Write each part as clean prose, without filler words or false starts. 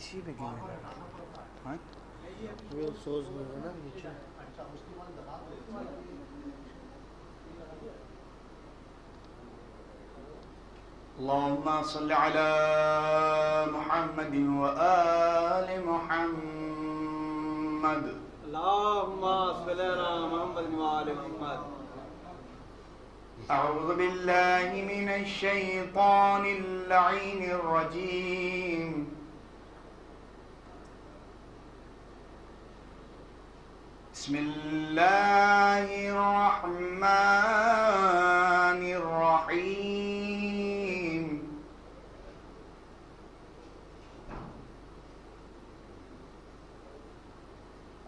اسی پہ کیوں ہے؟ یہ سوز ہوگا نا نیچے. اللهم صل على محمد وآل محمد. اللهم صل على محمد وآل محمد. أعوذ بالله من الشيطان اللعين الرجيم. بسم الله الرحمن الرحيم.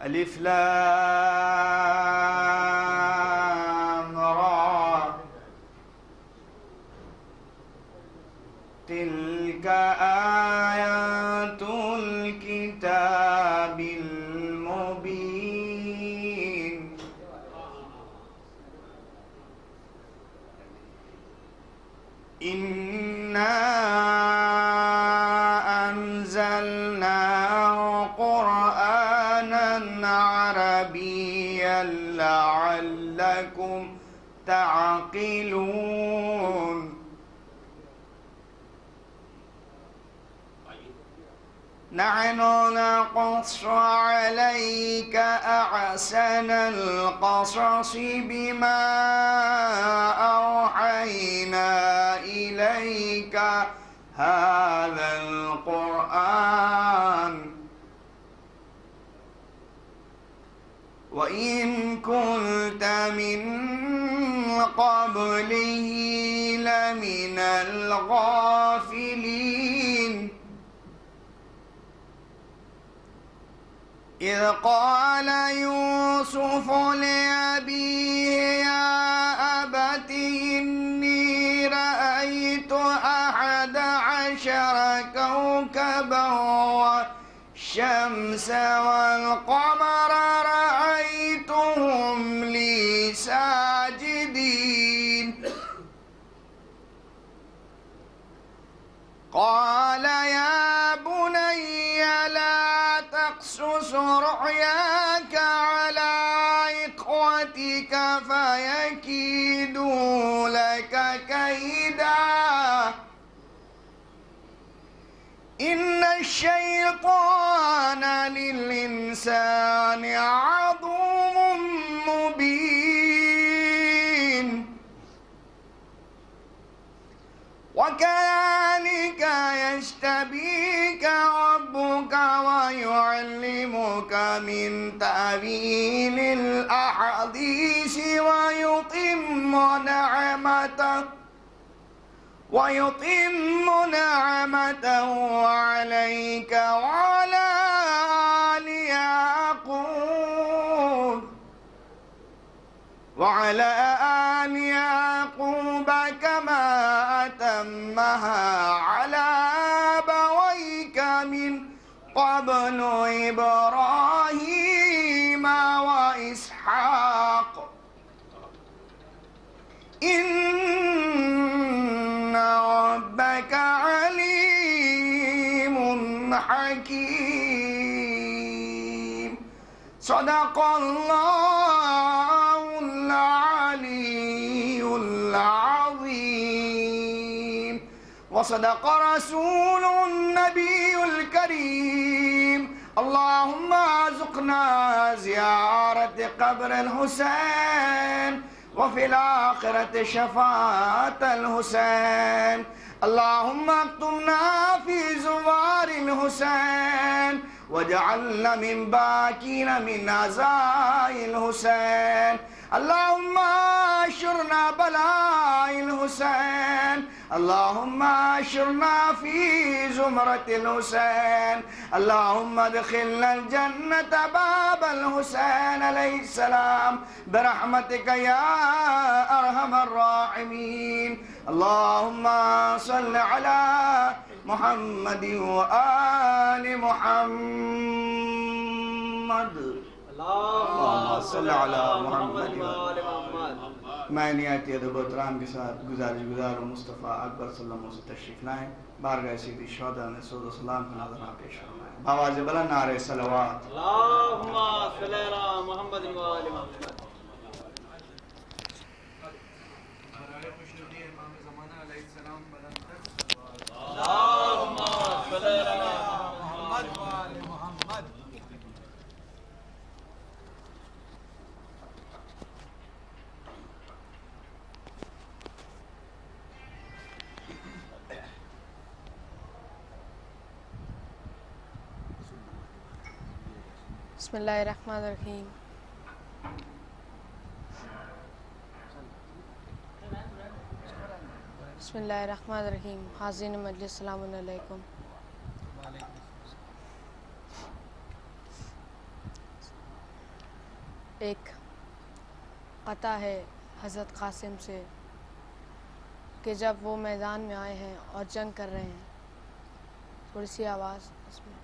ألف لام را. تلك آيات الكتاب المبين. إنا أنزلناه قرآنا عربيا لعلكم تعقلون. نحن نقص عليك أحسن القصص بما أوحينا إليك هذا القرآن وإن كنت من قبله لمن الغافلين. إذ قال يوسف لأبيه يا أبت إني رأيت 11 كوكبا والشمس والقمر رأيتهم لي ساجدين. قال يا بني لا تقصص رؤياك على إخوتك فيكيدوا لك كيدا إن الشيطان للإنسان عدو مبين. وكذلك يجتبيك ربك ويعلمك من تأويل الأحاديث ويتم نعمته عليك وعلى آل يعقوب كما أتمها على أبويك من قبل إبراهيم وإسحاق إن ربك عليم حكيم. صدق الله العلي العظيم وصدق رسول النبي الكريم. اللهم ارزقنا زيارة قبر الحسين وفي الآخرة شفاعة الحسين. اللهم اكتبنا في زوار الحسين واجعلنا من باكين من عزاء الحسين. اللهم اشرنا بلاء الحسين. اللهم اشرنا في زمرة الحسين. اللهم ادخلنا الجنة باب الحسين عليه السلام برحمتك يا أرحم الراحمين. اللهم صل على محمد وآل محمد. اللهم صل على محمد وآل محمد. میں نہایت ادب و احترام کے ساتھ گزار مصطفیٰ اکبر صلی اللہ علیہ وسلم سے تشریف لائیں، بارگاہ سیدی شہداء میں درود و سلام کا نذرانہ پیش فرمائیں۔ بآواز بلند نعرہ صلوات۔ اللہم صلی علی محمد و آل محمد۔ اللہم صلی علی محمد و آل محمد۔ بسم اللہ الرحمن الرحیم۔ بسم اللہ الرحمن الرحیم۔ حاضرین مجلس السلام علیکم۔ ایک قطع ہے حضرت قاسم سے کہ جب وہ میدان میں آئے ہیں اور جنگ کر رہے ہیں، تھوڑی سی آواز اس میں۔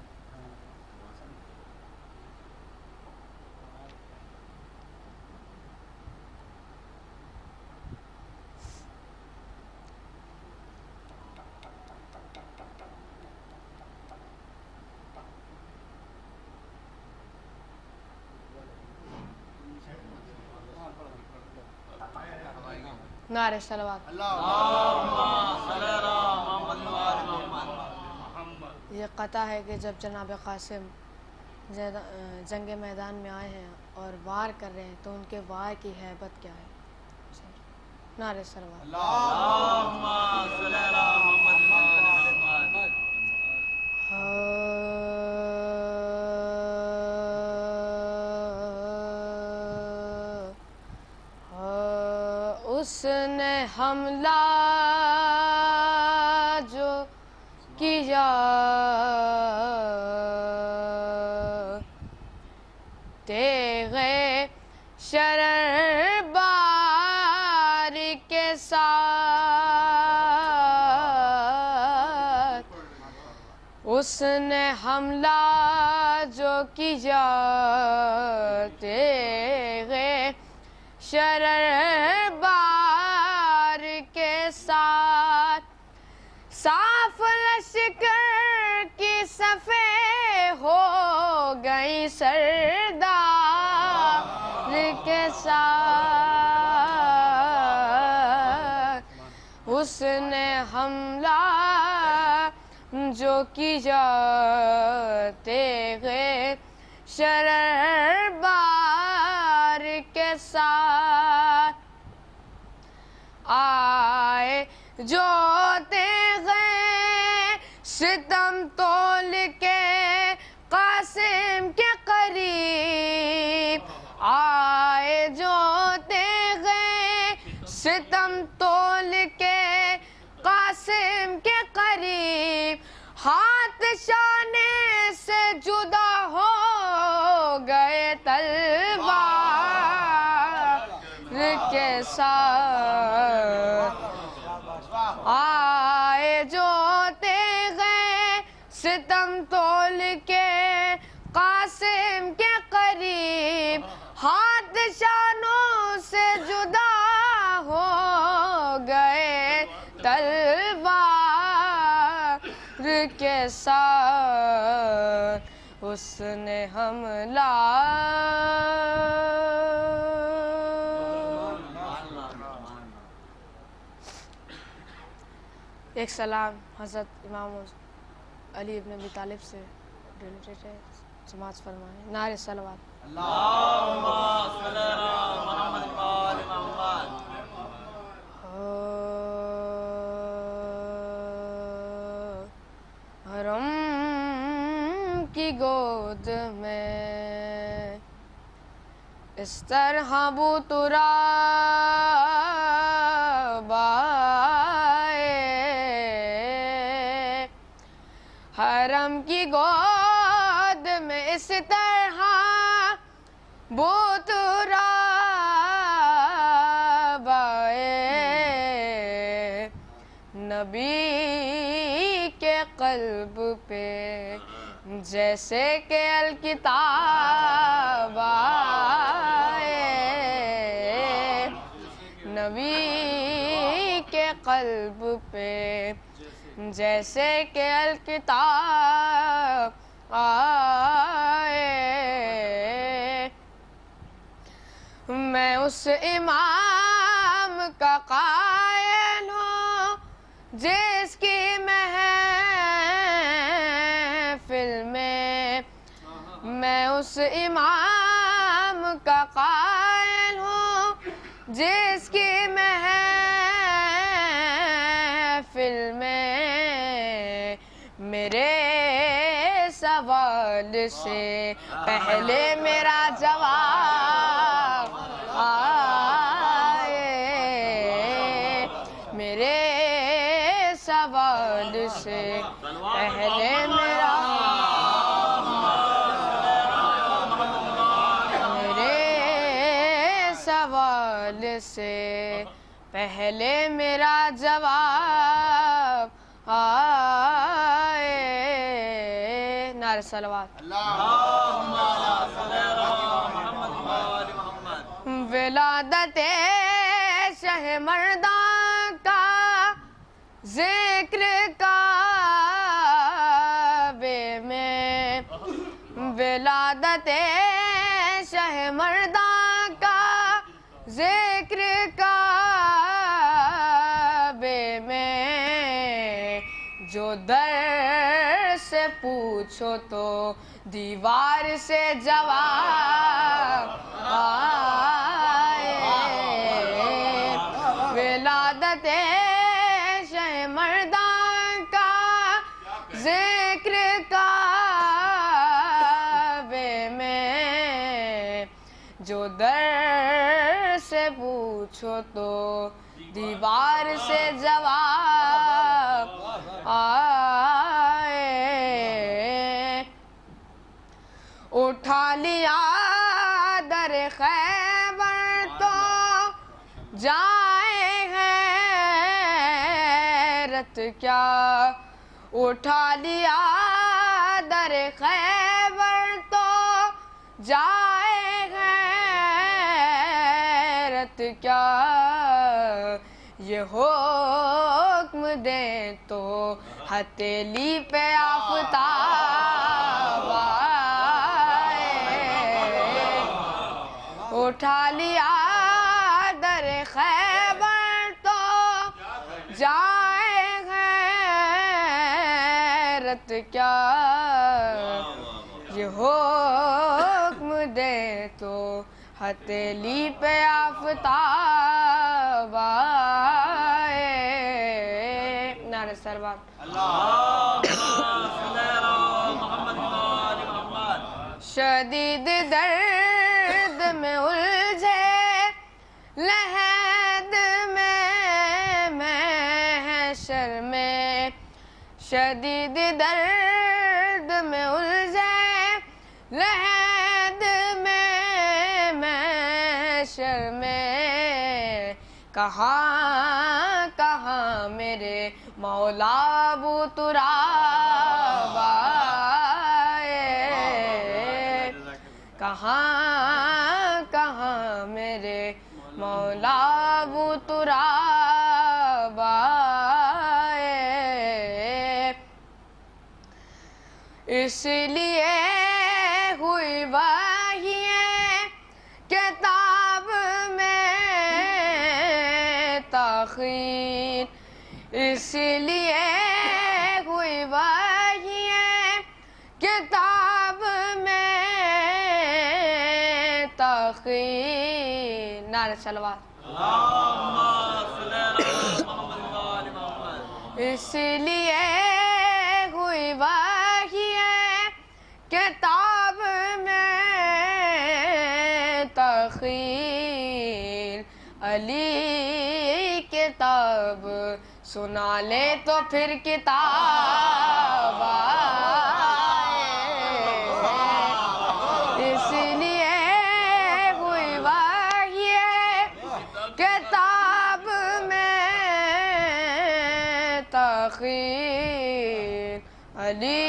نعرہ صلوات۔ یہ قطع ہے کہ جب جناب قاسم جنگ میدان میں آئے ہیں اور وار کر رہے ہیں تو ان کے وار کی ہیبت کیا ہے۔ نعرہ صلوات۔ اس نے حملہ جو کیا تیغ شرر بار کے ساتھ، اس نے حملہ جو کیا تیغ شرر بار کے ساتھ، صاف لشکر کی صفیں ہو گئی سردار کے ساتھ، اس نے حملہ جو کیا تیغ شرر بار کے ساتھ، آئے جو تیغ ستم تول کے قاسم کے قریب، آئے جو تیغ ستم تول کے قاسم کے قریب، ہاتھ شانے سے جدا ہو گئے تلوار کے ساتھ، آئے جو تیغ ستم تول کے قاسم کے قریب، ہاتھ شانوں سے جدا ہو گئے تلوار کے ساتھ، اس نے حملہ ایک سلام حضرت امام علی ابن ابی طالب سے ریلیٹڈ ہے، سماعت فرمائیں۔ نعرہ صلوات۔ اللہم صلی علی محمد و آل محمد۔ حرم کی گود میں اس طرح بوتراب آئے، حرم کی گود میں اس طرح بوتراب آئے، نبی کے قلب پہ جیسے کہ الکتاب آئے، نبی کے قلب پہ جیسے کہ الکتاب آئے، میں اس امام کا قائل ہوں جس کی محفل میں اس امام کا قائل ہوں جس کی محفل میں میرے سوال سے پہلے میرا جواب آئے، میرے سوال سے پہلے میرا سوال سے پہلے میرا جواب آئے۔ نعرہ صلوات۔ ولادت شہ مردان کا ذکر کعبے میں، ولادت شہ مردان کا ذکر کعبے میں، جو در سے پوچھو تو دیوار سے جواب آئے، ولادت شہ مردان کا ذکر کعبے میں، جو در سے پوچھو تو دیوار سے جواب آئے، اٹھا لیا در خیبر تو جائے حیرت کیا، اٹھا لیا در خیبر تو جائے حیرت کیا، یہ حکم دیں تو ہتھیلی پہ آفتاب آئے، اٹھا لیا در خیبر تو جائے حیرت کیا، یہ حکم دے تو ہتھیلی پہ آفتاب آئے۔ نعرہ صلوات۔ شدید درد میں الجھے لحد میں محشر میں، شدید درد میں الجھے لحد میں محشر میں، کہاں کہاں میرے مولا ابو تراب آئے، کہاں کہاں میرے مولا ابو تراب آئے، اس لیے ہوئی وحی کتاب میں تاخیر، اس لیے ہوئی وحی کتاب میں تاخیر۔ نعرہ صلوات۔ اس لیے ہوئی وحی کتاب میں تاخیر، علی کتاب سنا لے تو پھر کتاب آئے، اس لیے ہوئی وحی کتاب میں تاخیر، علی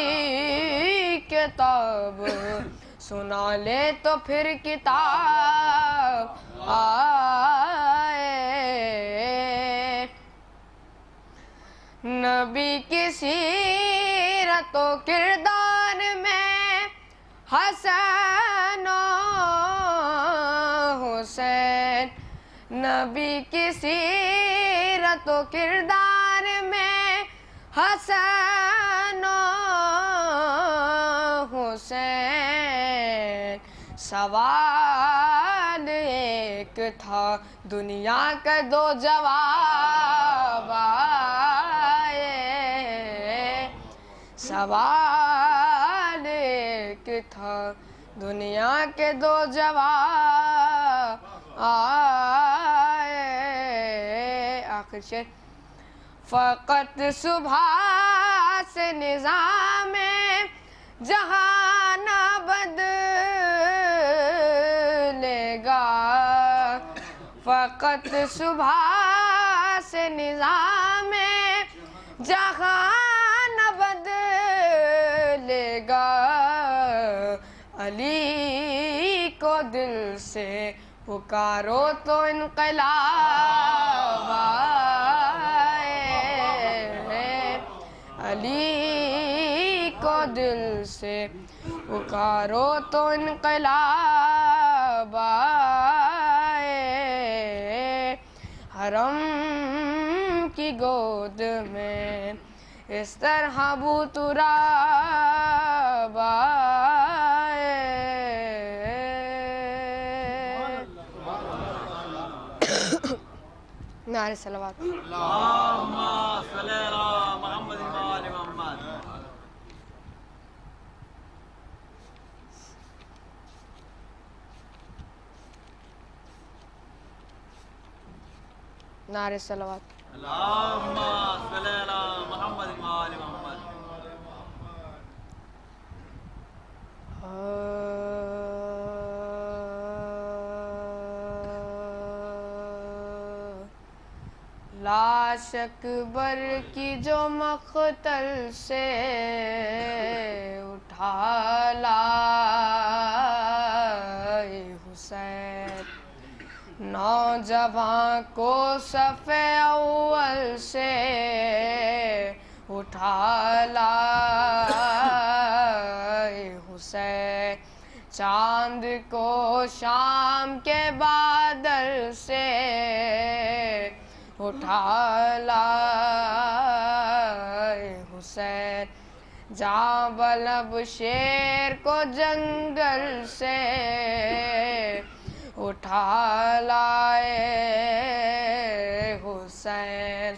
کتاب سنا لے تو پھر کتاب آئے۔ نبی کی سیرت و کردار میں حسن و حسین، نبی کی سیرت و کردار میں حسن و حسین، سوال ایک تھا دنیا کا دو جواب آئے، سوال ایک تھا دنیا کے دو جواب آئے۔ آخر شعر، فقط صبح سے نظام جہان بدلے گا، فقط صبح سے نظام جہان بدلے گا، علی کو دل سے پکارو تو انقلاب آئے، علی کو دل سے پکارو تو انقلاب آئے، حرم کی گود میں اس طرح ابو تراب آئے۔ نعرہ صلوات۔ اللہم صلی علی محمد و آل محمد۔ نعرہ صلوات۔ اللہم صلی علی محمد و آل محمد۔ لاش اکبر کی جو مقتل سے اٹھا لائے حسین، نوجوان کو صف اول سے اٹھا لائے حسین، چاند کو شام کے بادل سے اٹھا لائے حسین، جاں بلب شیر کو جنگل سے اٹھا لائے حسین،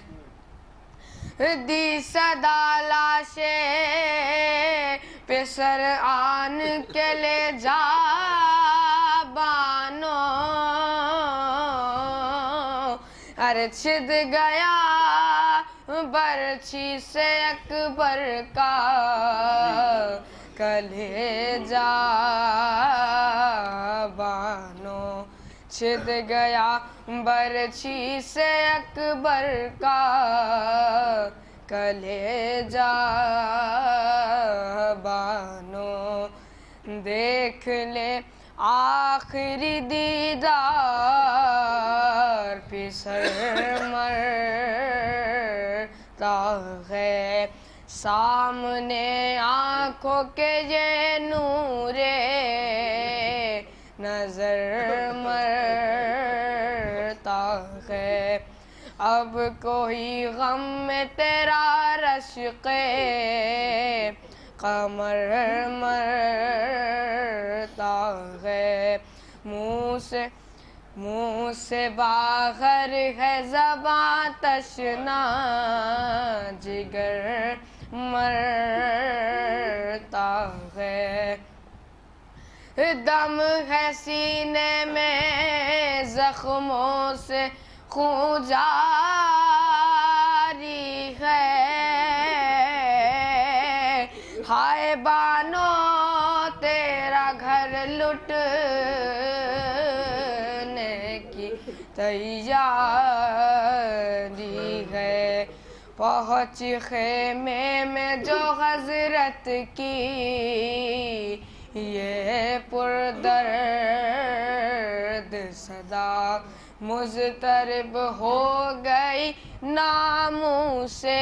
دی صدا لاشے پہ سر آن کے لے جا بانو، ارے چھد گیا برچھی سے اکبر کا کلیجا بانو، چھد گیا برچھی سے اکبر کا کلیجا بانو، دیکھ لے آخری دیدار پسر مرتا ہے، سامنے آنکھوں کے یہ نور نظر مرتا ہے، اب کوئی غم میں تیرا رشق قمر مرتا ہے، منہ سے باہر ہے زباں تشنا، جگر مرتا ہے، دم ہے سینے میں زخموں سے خون جاری ہے، ہائے بانو تیرا گھر لٹنے کی تیاری ہے، پہنچ خیمے میں جو حضرت کی یہ پردرد صدا، مضطرب ہو گئی ناموں سے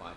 5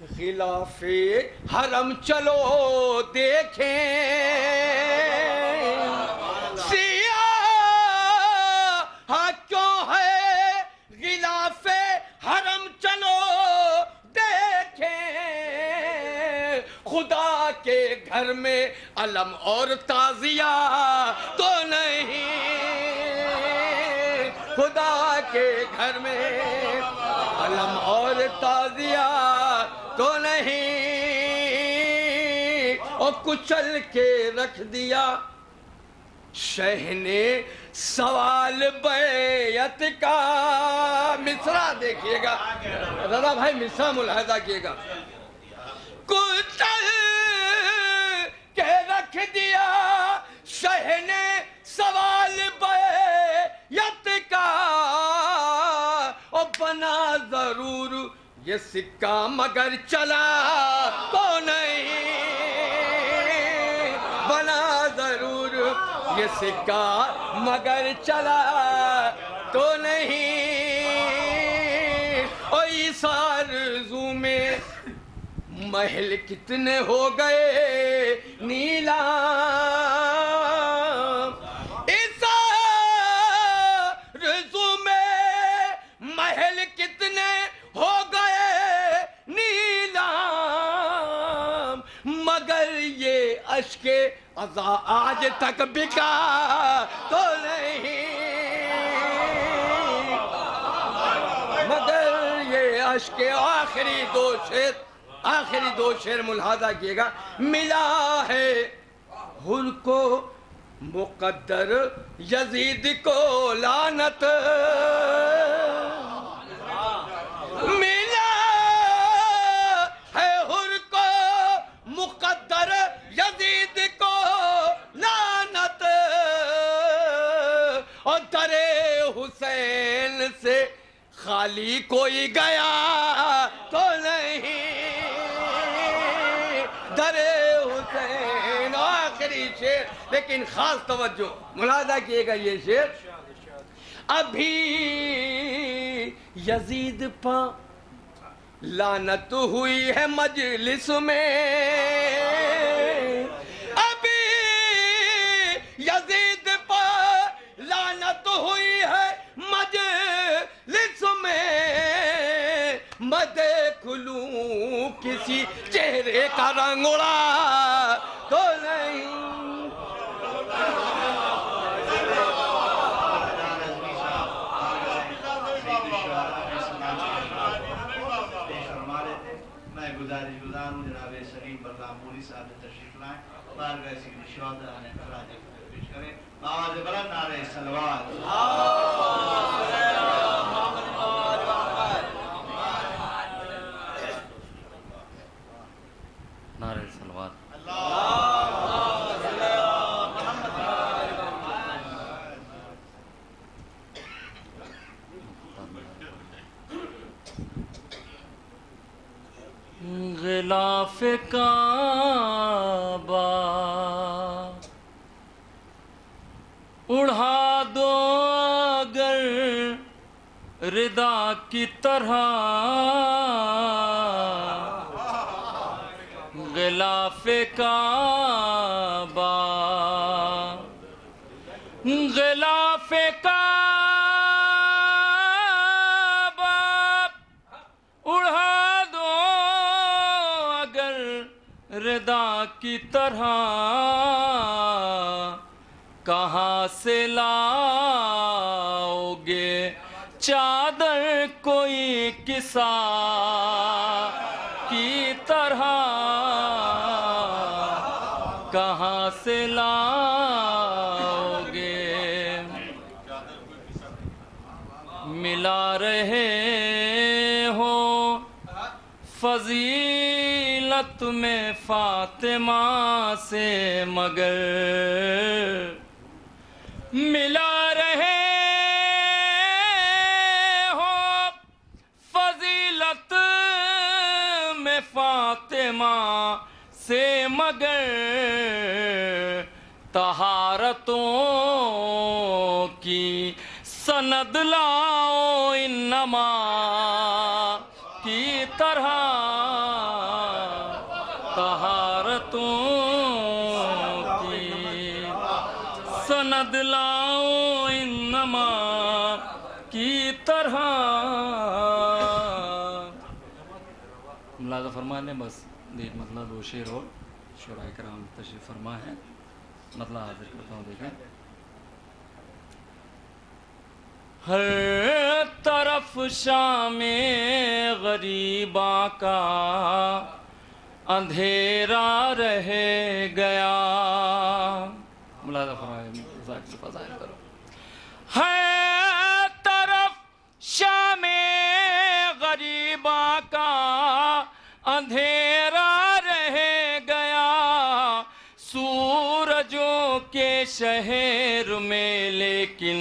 غلاف حرم چلو دیکھیں سیاہ کیوں ہے غلاف حرم چلو دیکھیں خدا کے گھر میں علم اور تعزیہ تو نہیں خدا کے گھر میں علم اور تعزیہ تو نہیں اور کچل کے رکھ دیا شہ نے سوال بیعت کا مصرع دیکھیے گا رضا بھائی مصرع ملاحظہ کیے گا کچل کے رکھ دیا شہ نے سوال بیعت کا اور بنا ضرور یہ سکہ مگر چلا تو نہیں بنا ضرور یہ سکہ مگر چلا تو نہیں اور اس آرزو میں محل کتنے ہو گئے نیلام اس آرزو میں محل کتنے ہو گئے نیلام مگر یہ اشک عزا آج تک بکا تو نہیں مگر یہ اشک آخری دو شعر ملاحظہ کیے گا ملا ہے حر کو مقدر یزید کو لعنت ملا ہے حر کو مقدر یزید کو لعنت اور در حسین سے خالی کوئی گیا تو نہیں در حسین آخری شعر لیکن خاص توجہ ملاحظہ کیے گا یہ شعر ابھی یزید پا لعنت ہوئی ہے مجلس میں ابھی یزید پا لعنت ہوئی ہے مجلس میں میں دیکھ لوں کسی چہرے کا رنگ اڑا تو نہیں گزارش ہوں جناب سلیم برلامپوری صاحب تشریف لائیں بارگاہ سید الشہداء نے خراج پیش کریں آواز بلند نعرہ صلوات نعرہ صلوات غلاف کعبہ اڑھا دو اگر ردا کی طرح غلاف کعبہ غلاف کعبہ اڑھا دو اگر ردا کی طرح کہاں سے لاؤ گے چادر کوئی کسا کی طرح کہاں سے لاؤ گے ملا رہے ہو فضیلت میں فاطمہ سے مگر ملا رہے ہو فضیلت میں فاطمہ سے مگر طہارتوں کی سند لاؤ انما کی طرح سند لاؤ انما کی طرح. ملاحظہ فرما لیں بس ایک مطلب دو شعر اور شعراء کرام تشریف فرما ہے. مطلب حاضر کرتا ہوں دیکھیں. ہر طرف شام غریباں کا اندھیرا رہ گیا. ملاحظہ فرمائے فضائل کرو. ہر طرف شام غریباں کا اندھیرا رہ گیا. سورجوں کے شہر میں لیکن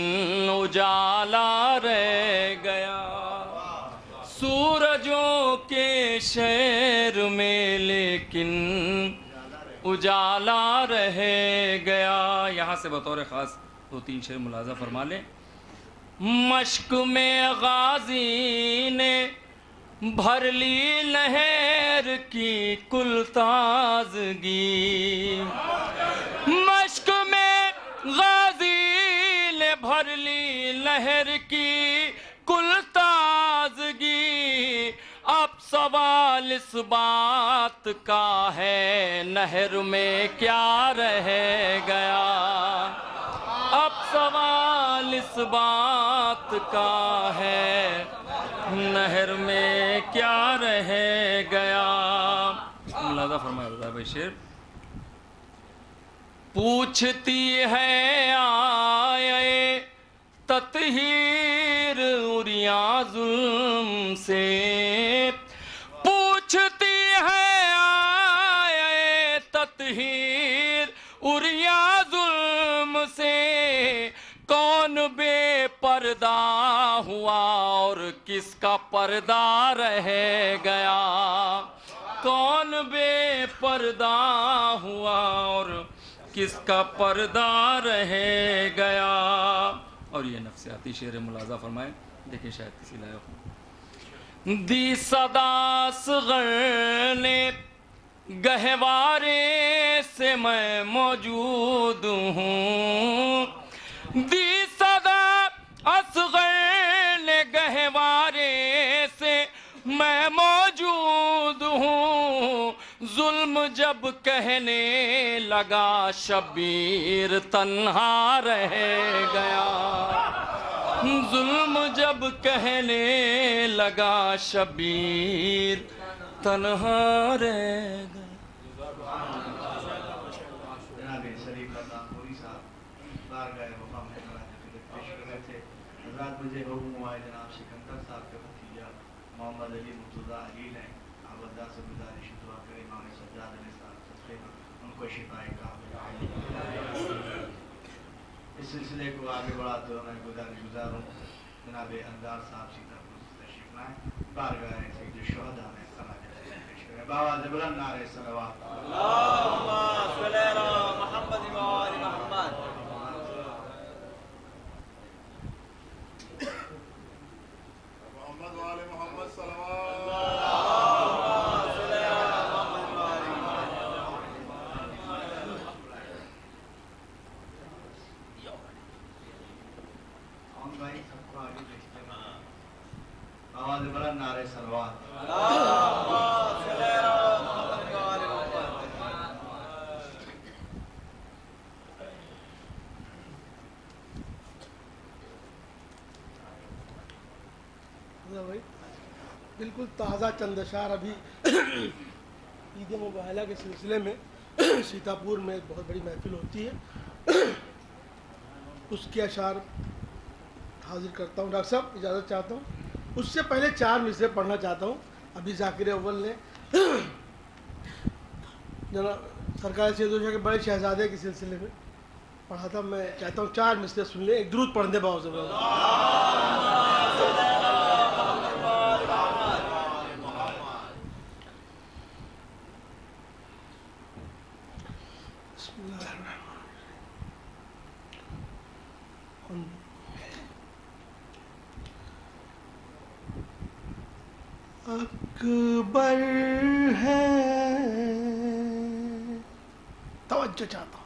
اجالا رہ گیا. سورجوں کے شہر میں لیکن اجالا رہ گیا. یہاں سے بطور خاص دو تین شعر ملاحظہ فرما لیں. مشق میں غازی نے بھر لی لہر کی کل تازگی. مشق میں غازی نے بھر لی لہر کی کل تازگی. اب سوال اس بات کا ہے نہر میں کیا رہ گیا. اب سوال اس بات کا ہے نہر میں کیا رہ گیا. ملاحظہ فرمائے رضا بھائی شعر. پوچھتی ہے آئے تطہیر عریاں ظلم سے. پوچھتی ہے آئے تطہیر عریاں ظلم سے. کون بے پردہ ہوا اور کس کا پردہ رہ گیا. کون بے پردہ ہوا اور کس کا پردہ رہ گیا. اور یہ نفسیاتی شعر ملاحظہ فرمائے دیکھیں شاید کسی لائق ہو. دی صدا اصغر نے گہوارے سے میں موجود ہوں. دی صدا اصغر نے گہوارے سے میں موجود ہوں. ظلم جب کہنے لگا شبیر تنہا رہ گیا. ظلم جب کہنے لگا شبیر تنہا رہ گیا. جناب شریف اللہ پوری صاحب بارگاہ وفا میں پیش کر رہے تھے. حضرات مجھے حکم ہوا ہے جناب سکندر صاحب کے بھتیجا محمد علی مرتضیٰ علی نے آبادہ سے گزارش دعا کرے امام سجاد علیہ السلام ان کو شفائے کاملہ. اس سلسلے کو آگے بڑھاتے ہوئے میں گزار ہوں جناب انگار صاحب سیدھا تشریف لائیں. بارگاہ سید الشہداء میں سماجت پیش کریں. بآواز بلند نعرہ صلوات. اللهم صل على محمد وآل محمد. محمد وآل محمد صلوات. آواز بلند نعرہ صلوات. بھائی بالکل تازہ چند اشعار ابھی عید مباہلہ کے سلسلے میں سیتاپور میں ایک بہت بڑی محفل ہوتی ہے. اس کے اشعار حاضر کرتا ہوں. ڈاکٹر صاحب اجازت چاہتا ہوں. اس سے پہلے 4 مصرے پڑھنا چاہتا ہوں. ابھی ذاکر اول نے جناب سرکار سید کے بڑے شہزادے کے سلسلے میں پڑھا تھا. میں چاہتا ہوں 4 مصرے سن لیں. ایک درود پڑھ دیں باؤ سے. اکبر ہے توجہ چاہتا ہوں.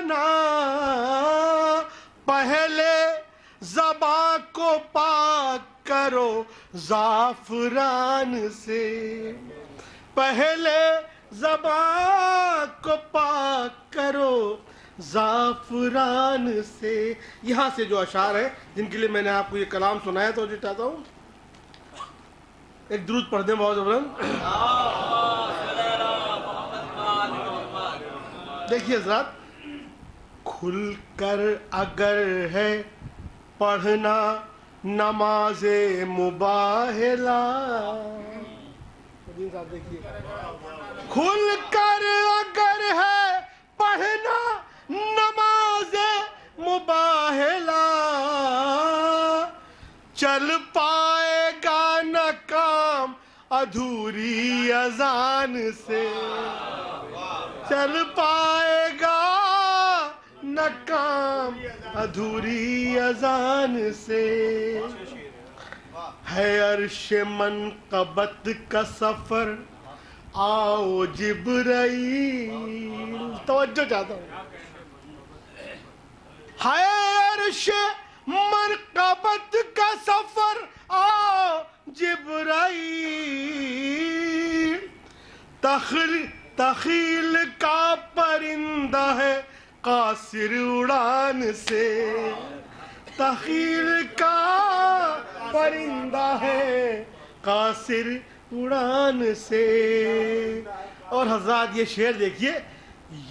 بنا پہلے زباں کو پاک کرو زعفران سے پہلے زباں کو پاک کرو زعفران سے یہاں سے جو اشعار ہیں جن کے لیے میں نے آپ کو یہ کلام سنایا تو جو چاہتا ہوں ایک درود پڑھ دیں بہت زبردست دیکھیے حضرات کھل کر اگر ہے پڑھنا نماز مباہلہ کھل کر اگر ہے پڑھنا نماز مباہلہ چل پائے گا نہ کام ادھوری اذان سے چل پائے گا نہ کام ادھوری اذان سے ہے عرش منقبت کا سفر آؤ جبرائیل توجہ چاہتا ہوں ہے عرش منقبت کا سفر آؤ جبرائیل تخیل کا پرندہ ہے قاصر اڑان سے تخیل کا پرندہ ہے قاصر اڑان سے اور حضرات یہ شعر دیکھیے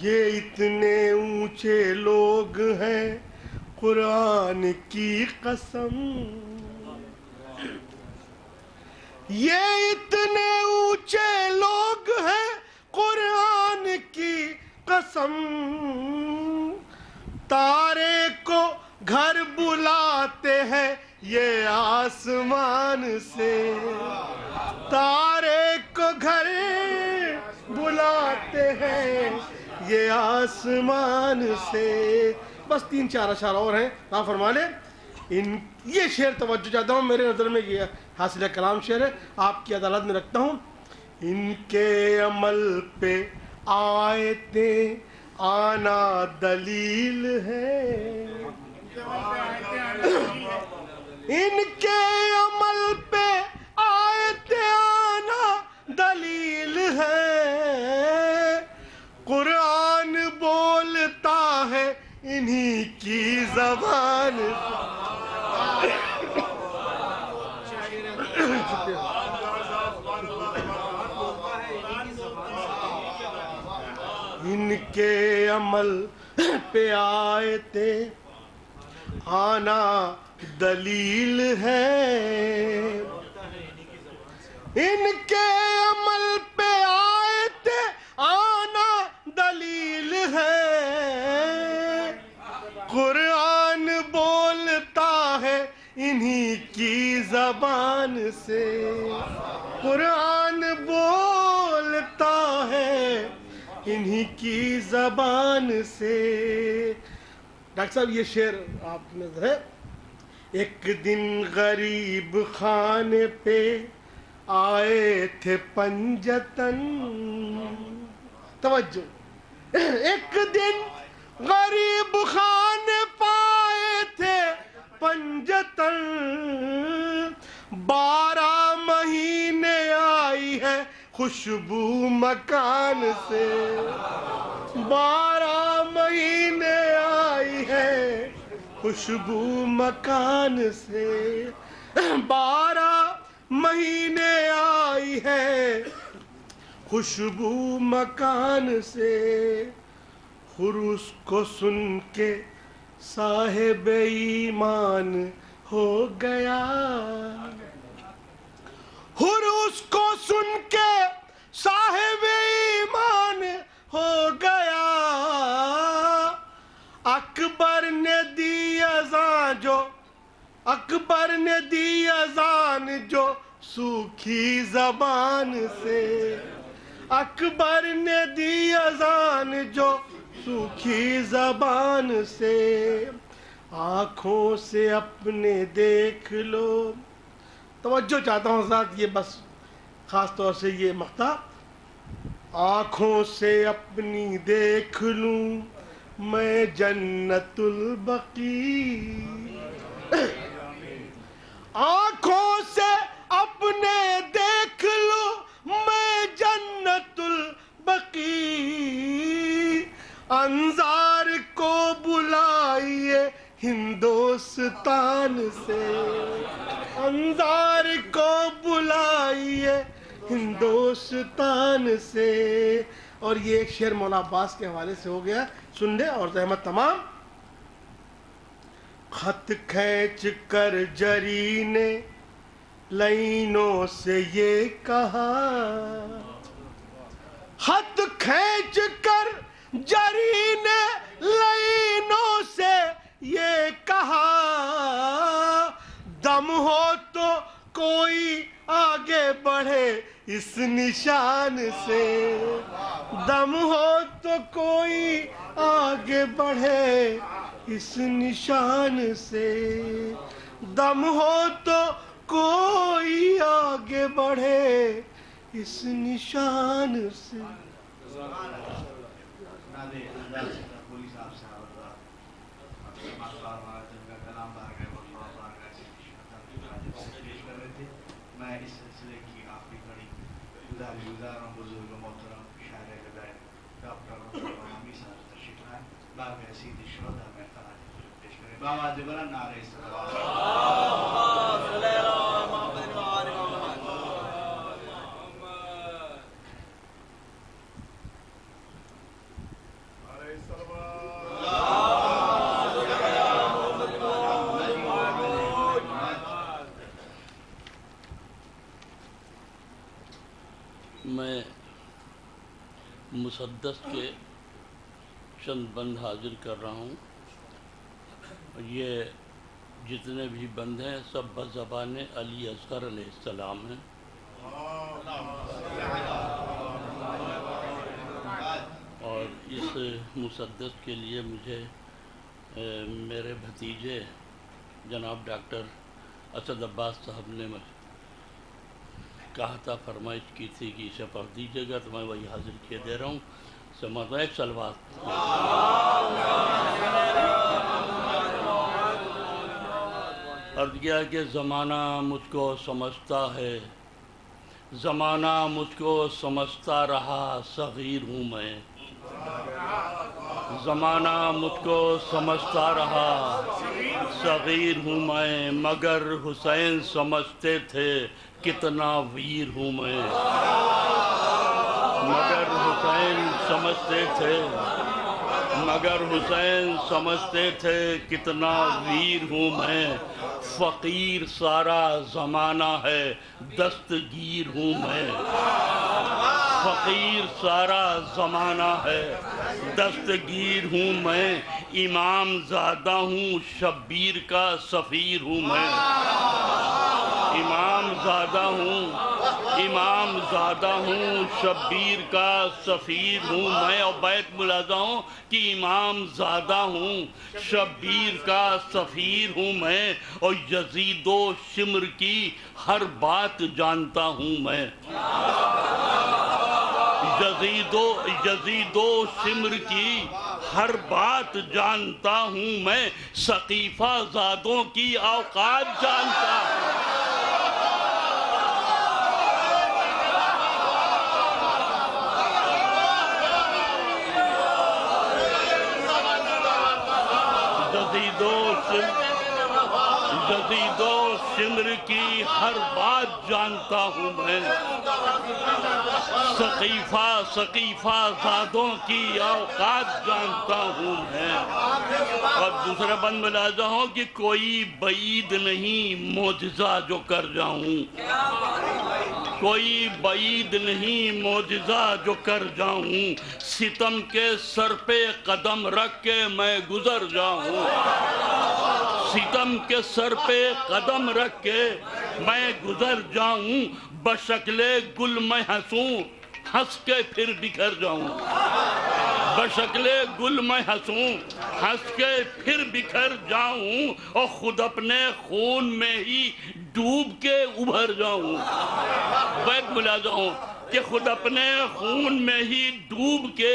یہ اتنے اونچے لوگ ہیں قرآن کی قسم یہ اتنے اونچے لوگ ہیں قرآن کی قسم تارے کو گھر بلاتے ہیں یہ آسمان سے تارے کو گھر بلاتے ہیں یہ آسمان سے بس 3-4 اشعار اور ہیں آپ فرما لیں یہ شعر توجہ چاہتا ہوں میرے نظر میں یہ حاصل کلام شعر ہے آپ کی عدالت میں رکھتا ہوں ان کے عمل پہ آیتیں آنا دلیل ہے ان کے عمل پہ آیتیں آنا دلیل ہے قرآن بولتا ہے انہی کی زبان ان کے عمل پہ آیتیں آنا دلیل ہے ان کے عمل پہ آیتیں آنا دلیل ہے قرآن بولتا ہے انہی کی زبان سے قرآن بولتا ہے انہی کی زبان سے ڈاکٹر صاحب یہ شعر آپ میں ہے ایک دن غریب خانے پہ آئے تھے پنجتن توجہ ایک دن غریب خانے پائے تھے پنجتن 12 مہینے آئی ہے خوشبو مکان سے 12 مہینے آئی ہے خوشبو مکان سے 12 مہینے آئی ہے خوشبو مکان سے خروس کو سن کے صاحب ایمان ہو گیا خروس کو سن کے صاحب ایمان ہو گیا اکبر نے دی اذان جو سوکھی زبان سے اکبر نے دی اذان جو سوکھی زبان سے آنکھوں سے اپنے دیکھ لو توجہ چاہتا ہوں حضرات یہ بس خاص طور سے یہ مقطع آنکھوں سے اپنی دیکھ لوں میں جنت البقیع آنکھوں سے اپنے دیکھ لو میں جنت البقیع انظار کو بلائیے ہندوستان سے انظار کو بلائیے ہندوستان سے. اور یہ ایک شعر مولا عباس کے حوالے سے ہو گیا, سن لے اور زحمت تمام. خط کھینچ کر جری نے لائنوں سے یہ کہا, خط کھینچ کر جری نے لائنوں سے یہ کہا, دم ہو تو کوئی آگے بڑھے اس نشان سے, دم ہو تو کوئی آگے بڑھے اس نشان سے, دم ہو تو کوئی آگے بڑھے اس نشان سے. میں اس سلسلے کی آخری کڑی گزار ہوں بزرگ محترم شاعر غزائل ڈاکٹر عامی صاحب تشریف لائیں, باب سید الشہداء میں خراج پیش کریں. بابا جبران نعرہ میں مسدس کے چند بند حاضر کر رہا ہوں. یہ جتنے بھی بند ہیں سب بزبان علی اصغر علیہ السلام ہیں. اور اس مسدس کے لیے مجھے میرے بھتیجے جناب ڈاکٹر اسد عباس صاحب نے کہا تھا, فرمائش کی تھی کہ اسے پڑھ دیجیے گا, تو میں وہی حاضر کیے دے رہا ہوں. سمجھو ایک سلوات. عرض کیا کہ زمانہ مجھ کو سمجھتا ہے, زمانہ مجھ کو سمجھتا رہا, صغیر ہوں میں. زمانہ مجھ کو سمجھتا رہا, صغیر ہوں میں, مگر حسین سمجھتے تھے کتنا ویر ہوں میں. مگر حسین سمجھتے تھے, مگر حسین سمجھتے تھے کتنا ویر ہوں میں. فقیر سارا زمانہ ہے, دستگیر ہوں میں. فقیر سارا زمانہ ہے, دستگیر ہوں میں. امام زادہ ہوں, شبیر کا سفیر ہوں میں. امام زادہ ہوں, امام زادہ ہوں, شبیر کا سفیر ہوں میں. اور بیت ملاحظہ ہوں کہ امام زادہ ہوں, شبیر کا سفیر ہوں میں. اور یزید و شمر کی ہر بات جانتا ہوں میں. یزید و شمر کی ہر بات جانتا ہوں میں. سقیفہ زادوں کی اوقات جانتا ہوں. یزید و شمر کی ہر بات جانتا ہوں میں. سقیفہ زادوں کی اوقات جانتا ہوں میں. اور دوسرا بند ملاحظہ ہوں کہ کوئی بعید نہیں معجزہ جو کر جاؤں. کوئی بعید نہیں معجزہ جو کر جاؤں. ستم کے سر پہ قدم رکھ کے میں گزر جاؤں. ستم کے سر پہ قدم رکھ کے میں گزر جاؤں. بشکل گل میں ہنسوں, ہنس کے پھر بکھر جاؤں. بشکل گل میں ہنسوں, ہنس کے پھر بکھر جاؤں. اور خود اپنے خون میں ہی ڈوب کے ابھر جاؤں. بیت ملاحظہ ہوں کہ خود اپنے خون میں ہی ڈوب کے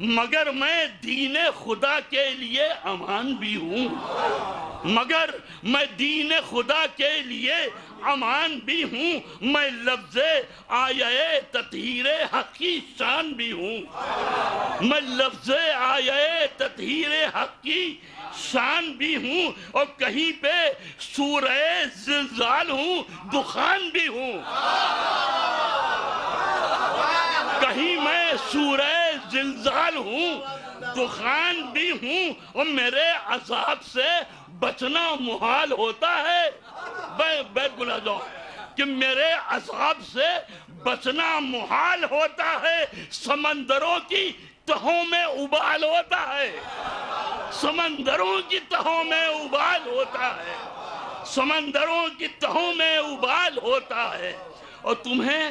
مگر میں دین خدا کے لیے امان بھی ہوں، مگر میں دین خدا کے لیے امان بھی ہوں، میں لفظ آیہ تطہیر حق کی شان بھی ہوں، میں لفظ آیہ تطہیر حق کی شان بھی ہوں، اور کہیں پہ سورہ زلزال ہوں، دخان بھی ہوں، کہیں میں سورہ زلزال ہوں، دخان بھی ہوں، اور میرے عذاب سے بچنا محال ہوتا ہے۔ بیت بلا جاؤ کہ میرے عذاب سے بچنا محال ہوتا ہے، سمندروں کی تہوں میں ابال ہوتا ہے، سمندروں کی تہوں میں ابال ہوتا ہے، سمندروں کی تہوں میں ابال ہوتا ہے، اور تمہیں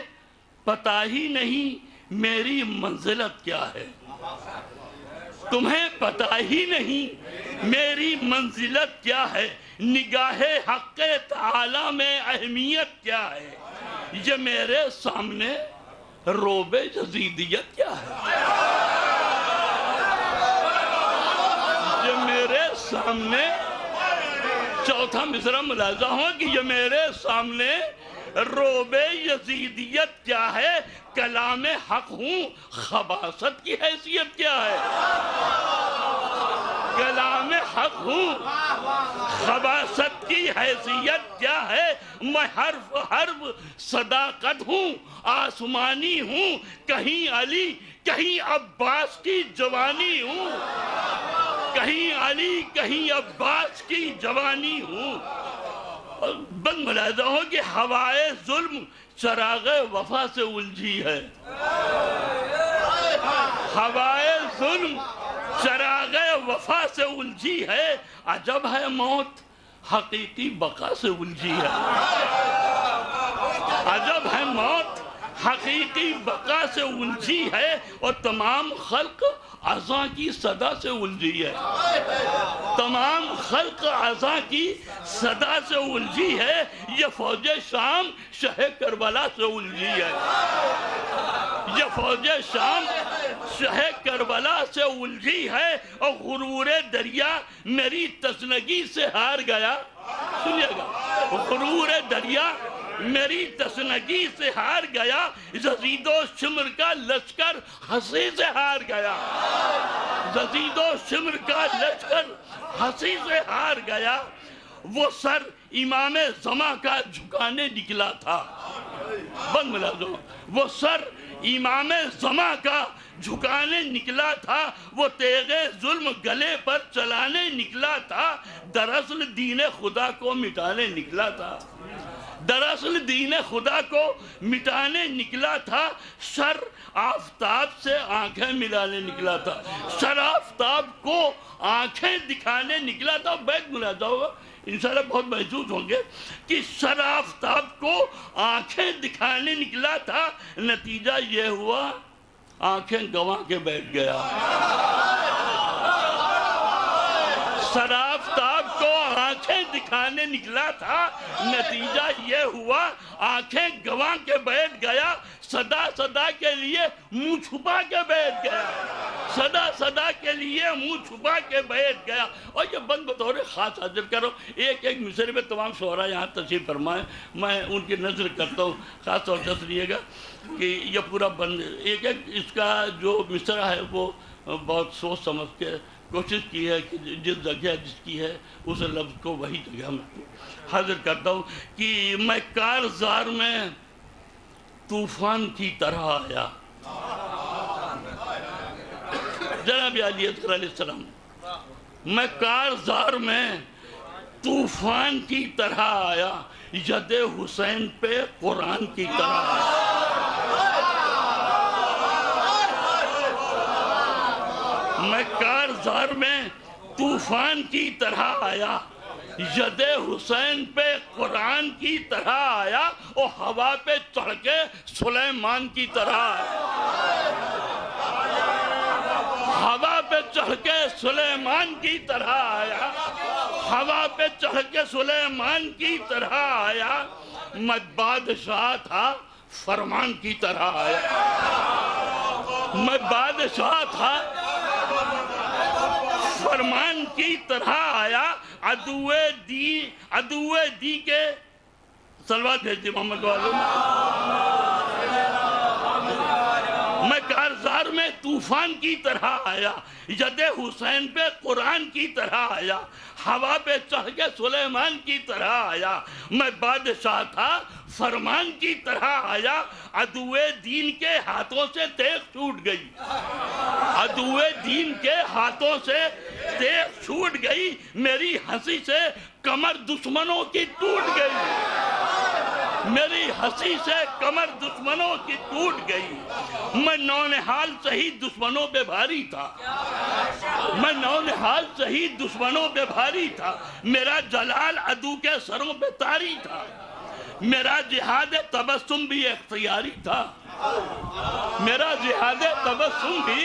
پتہ ہی نہیں میری منزلت کیا ہے، تمہیں پتہ ہی نہیں میری منزلت کیا ہے، نگاہ حق تعالی میں اہمیت کیا ہے، یہ میرے سامنے روب جزیدیت کیا ہے، یہ میرے سامنے چوتھا مصرع ملاحظہ ہو کہ یہ میرے سامنے روب یزیدیت کیا ہے، کلام حق ہوں، خباثت کی حیثیت کیا ہے، کلام حق ہوں، خباثت کی حیثیت کیا ہے، میں حرف صداقت ہوں، آسمانی ہوں، کہیں علی کہیں عباس کی جوانی ہوں، کہیں علی کہیں عباس کی جوانی ہوں، بند ملاحظہ ہو کہ ہوائے ظلم چراغ وفا سے الجھی ہے، ہوائے ظلم چراغ وفا سے الجھی ہے، عجب ہے موت حقیقی بقا سے الجھی ہے، عجب ہے موت حقیقی بقا سے الجھی ہے، اور تمام خلق اذاں کی صدا سے الجھی ہے، تمام خلق اذاں کی صدا سے الجھی ہے، یہ فوج شام شہ کربلا سے الجھی ہے، یہ فوج شام شہ کربلا سے الجھی ہے، اور غرور دریا میری تسنگی سے ہار گیا، سنیے گا، غرور دریا میری تسنگی سے ہار گیا، یزید و شمر کا لشکر ہنسی سے ہار گیا، یزید و شمر کا لشکر ہنسی سے ہار گیا، وہ سر امام زمان کا جھکانے نکلا تھا، بند ملا دو، وہ سر امام زمان کا جھکانے نکلا تھا، وہ تیغ ظلم گلے پر چلانے نکلا تھا، دراصل دین خدا کو مٹانے نکلا تھا، دراصل دین خدا کو مٹانے نکلا تھا، سر آفتاب سے آنکھیں ملانے نکلا تھا، سر آفتاب کو آنکھیں دکھانے نکلا تھا، بیت ملاحظہ ہوگا انشاءاللہ بہت محسوس ہوں گے کہ سر آفتاب کو آنکھیں دکھانے نکلا تھا، نتیجہ یہ ہوا آنکھیں گنوا کے بیٹھ گیا، سر آفتاب کو آنکھیں دکھانے نکلا تھا، نتیجہ یہ ہوا آنکھیں گنوا کے بیٹھ گیا، صدا صدا کے لیے منہ چھپا کے بیٹھ گیا، صدا صدا کے لیے منہ چھپا کے بیٹھ گیا، اور یہ بند بطور خاص حاضر کرو، ایک ایک مصرے میں تمام شعراء یہاں تشریف فرمائیں، میں ان کی نظر کرتا ہوں، خاص طور سے سنیے گا کہ یہ پورا بند، ایک ایک اس کا جو مصرع ہے وہ بہت سوچ سمجھ کے کوشش کی ہے کہ جس جگہ جس کی ہے اس لفظ کو وہی جگہ میں حاضر کرتا ہوں کہ میں کارزار میں طوفان کی طرح آیا، جناب علی اصغر علیہ السلام، میں کارزار میں طوفان کی طرح آیا، ید حسین پہ قرآن کی طرح آیا، میں کارزار میں طوفان کی طرح آیا، ید حسین پہ قرآن کی طرح آیا، اور ہوا پہ چڑھ کے سلیمان کی طرح آیا، ہوا پہ چڑھ کے سلیمان کی طرح آیا، ہوا پہ چڑھ کے سلیمان کی طرح آیا، میں بادشاہ تھا فرمان کی طرح آیا، میں بادشاہ تھا فرمان کی طرح آیا، عدو دی کے صلوات بھیجتی محمد والوں میں کارزار میں طوفان کی طرح آیا، ید حسین پہ قرآن کی طرح آیا، ہوا پہ چڑھ کے سلیمان کی طرح آیا، میں بادشاہ تھا فرمان کی طرح آیا، عدو دین کے ہاتھوں سے تیغ چھوٹ گئی، عدو دین کے ہاتھوں سے تیغ چھوٹ گئی، میری ہنسی سے کمر دشمنوں کی ٹوٹ گئی، میری ہنسی سے کمر دشمنوں کی ٹوٹ گئی، میں نونہال شہید دشمنوں پہ بھاری تھا، میں نونہال شہید دشمنوں پہ بھاری تھا، میرا جلال عدو کے سروں پہ طاری تھا، میرا جہاد تبسم بھی اختیاری تھا، میرا جہاد تبسم بھی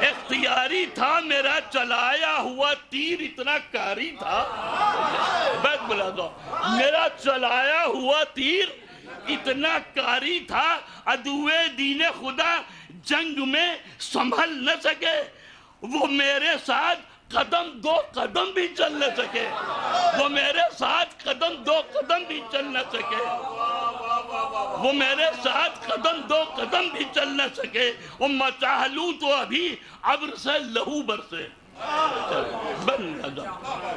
اختیاری تھا، میرا چلایا ہوا تیر اتنا کاری تھا، بیت بلا دو، میرا چلایا ہوا تیر اتنا کاری تھا، عدو دین خدا جنگ میں سنبھل نہ سکے، وہ میرے ساتھ قدم دو قدم بھی چل نہ سکے، وہ میرے ساتھ قدم دو قدم بھی چل نہ سکے، وہ میرے ساتھ قدم دو قدم بھی چل نہ سکے، میں چاہ لوں تو ابھی ابر سے لہو برسے،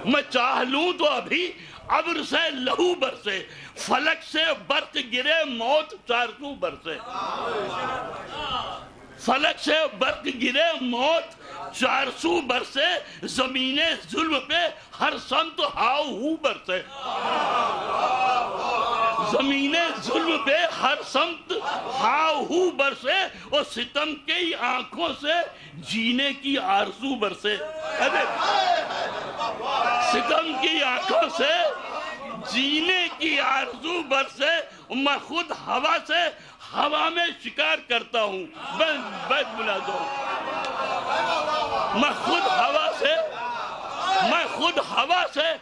میں چاہ لوں تو ابھی ابر سے لہو برسے، فلک سے برق گرے موت 400 برسے، فلک سے برق گرے موت 400 برسے، زمین ظلم پہ ہر سمت ہاؤ ہو برسے، زمین ظلم پہ ہر سمت ہاؤ ہو برسے، اور ستم کی آنکھوں سے جینے کی آرزو برسے، ستم کی آنکھوں سے جینے کی آرزو برسے، میں خود ہوا سے ہوا میں شکار کرتا ہوں، بیت بلا دو، میں خود ہوا سے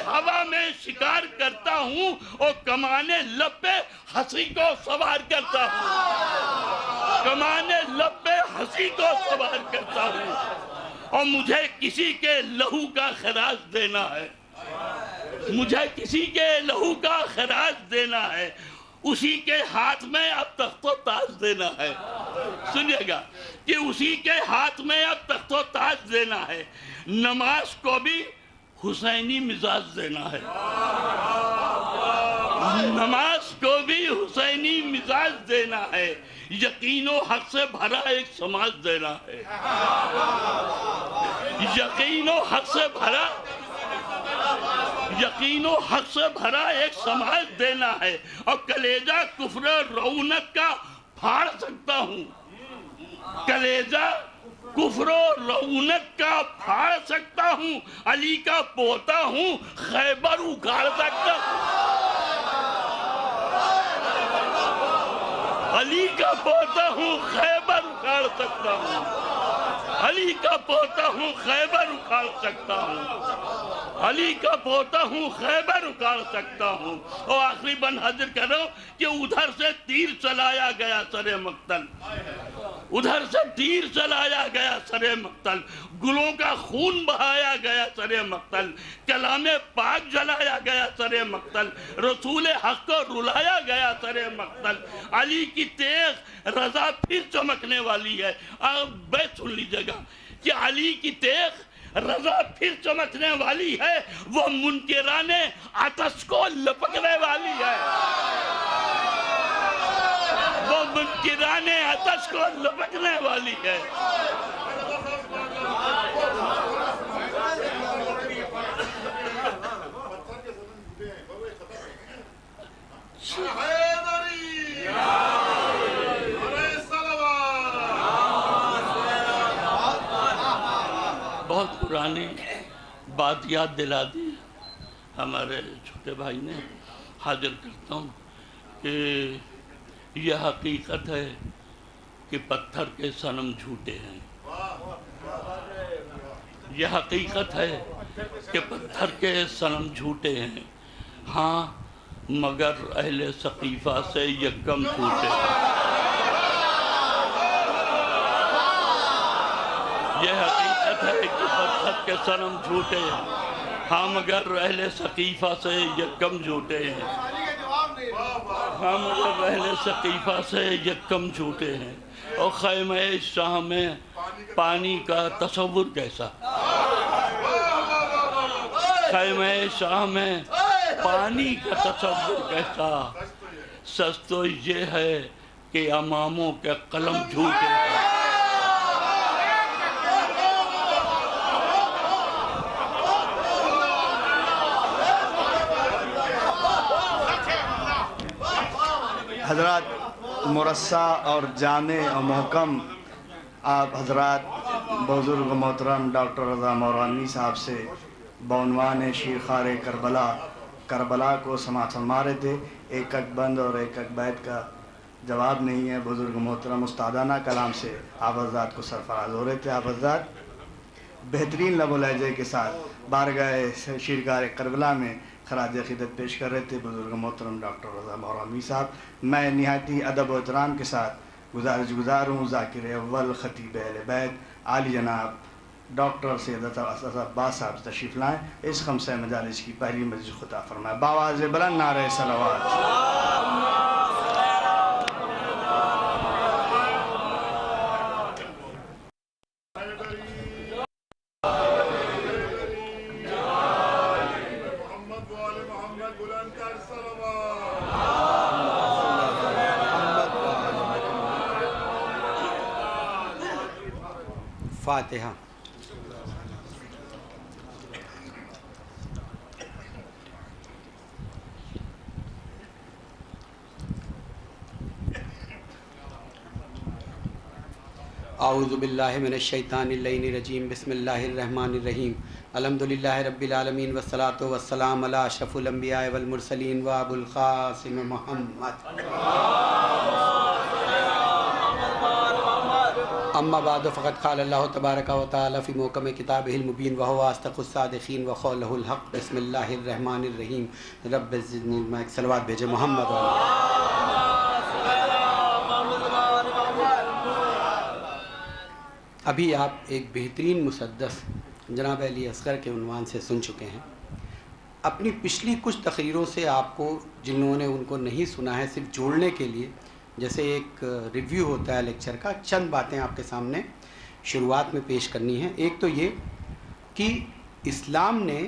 ہوا میں شکار کرتا ہوں، اور کمانے لب پہ ہنسی کو سوار کرتا ہوں، کمانے لب پہ ہنسی کو سوار کرتا ہوں، اور مجھے کسی کے لہو کا خراج دینا ہے، مجھے کسی کے لہو کا خراج دینا ہے، اسی کے ہاتھ میں اب تخت و تاج دینا ہے، سنیے گا کہ اسی کے ہاتھ میں اب تخت و تاج دینا ہے، نماز کو بھی حسینی مزاج دینا ہے، نماز کو بھی حسینی مزاج دینا ہے، یقین و حق سے بھرا ایک سماج دینا ہے، یقین و حق سے بھرا ایک سماج دینا ہے، اور کلیجہ کفر رونق کا پھاڑ سکتا ہوں، کلیجہ کفر و رونق کا پھاڑ سکتا ہوں، علی کا پوتا ہوں خیبر اکھاڑ سکتا ہوں، علی کا پوتا ہوں خیبر اکھاڑ سکتا ہوں، علی کا پوتا ہوں خیبر اکھاڑ سکتا ہوں، علی کا پوتا ہوں خیبر اکھاڑ سکتا ہوں، اور آخری بن حاضر کرو کہ ادھر سے تیر چلایا گیا سر مقتل، ادھر سے تیر چلایا گیا سر مقتل، گلوں کا خون بہایا گیا سر مقتل، کلام پاک جلایا گیا سر مقتل، رسول حق کو رلایا گیا سر مقتل، علی کی تیغ رضا پھر چمکنے والی ہے، اب بیت سن لیجئے گا کہ علی کی تیغ رضا پھر چمکنے والی ہے، وہ منکران آتش کو لپکنے والی ہے، وہ منکران آتش کو لپکنے والی ہے، بہت پرانی بات یاد دلا دی ہمارے چھوٹے بھائی نے، حاضر کرتا ہوں کہ یہ حقیقت ہے کہ پتھر کے صنم جھوٹے ہیں، یہ حقیقت ہے کہ پتھر کے صنم جھوٹے ہیں، ہاں مگر اہل ثقیفہ سے یکم ٹوٹے، یہ کے صنم جھوٹے ہم اگر اہل ثقیفہ سے یکم جھوٹے ہیں ہم اگر اہل ثقیفہ سے یکم جھوٹے ہیں اور خیمہ شاہ میں پانی کا تصور کیسا خیمہ شاہ میں پانی کا تصور کیسا سچ تو یہ ہے کہ اماموں کے قلم جھوٹے ہیں حضرات مرصع اور جامع اور محکم آپ حضرات بزرگ محترم ڈاکٹر رضا مورانی صاحب سے بعنوان شیرخوار کربلا کو سماعت فرما رہے تھے. ایک اک بند اور ایک اک بیت کا جواب نہیں ہے. بزرگ محترم استادانہ کلام سے آپ حضرات کو سرفراز ہو رہے تھے. آپ حضرات بہترین لب و لہجے کے ساتھ بارگاہ شیرخوار کربلا میں خراج عقیدت پیش کر رہے تھے بزرگ محترم ڈاکٹر رضا مورانی صاحب. میں نہایتی ادب و احترام کے ساتھ گزار ہوں ذاکر اول خطیب اہل بیت عالی جناب ڈاکٹر سید اسد عباس صاحب تشریف لائیں. اس خمسہ مجالس کی پہلی مجلس خطا فرمائیں. باواز بلند نعرہ صلوات. فاتحہ. اعوذ باللہ من الشیطان اللعین الرجیم. بسم اللہ الرحمن الرحیم. الحمدللہ رب العالمین والصلاة والسلام علی اشرف الانبیاء والمرسلین و ابو القاسم محمد. اما بعد فقد قال اللہ تبارک و تعالی فی محکم کتابہ المبین وہو اصدق الصادقین وقولہ الحق. بسم اللہ الرحمن الرحیم. رب زدنی علما. ایک صلوات بھیجے محمد ابھی آپ ایک بہترین مسدس جناب علی اصغر کے عنوان سے سن چکے ہیں. اپنی پچھلی کچھ تقریروں سے آپ کو جن لوگوں نے ان کو نہیں سنا ہے صرف جوڑنے کے لیے جیسے ایک ریویو ہوتا ہے لیکچر کا چند باتیں آپ کے سامنے شروعات میں پیش کرنی ہیں. ایک تو یہ کہ اسلام نے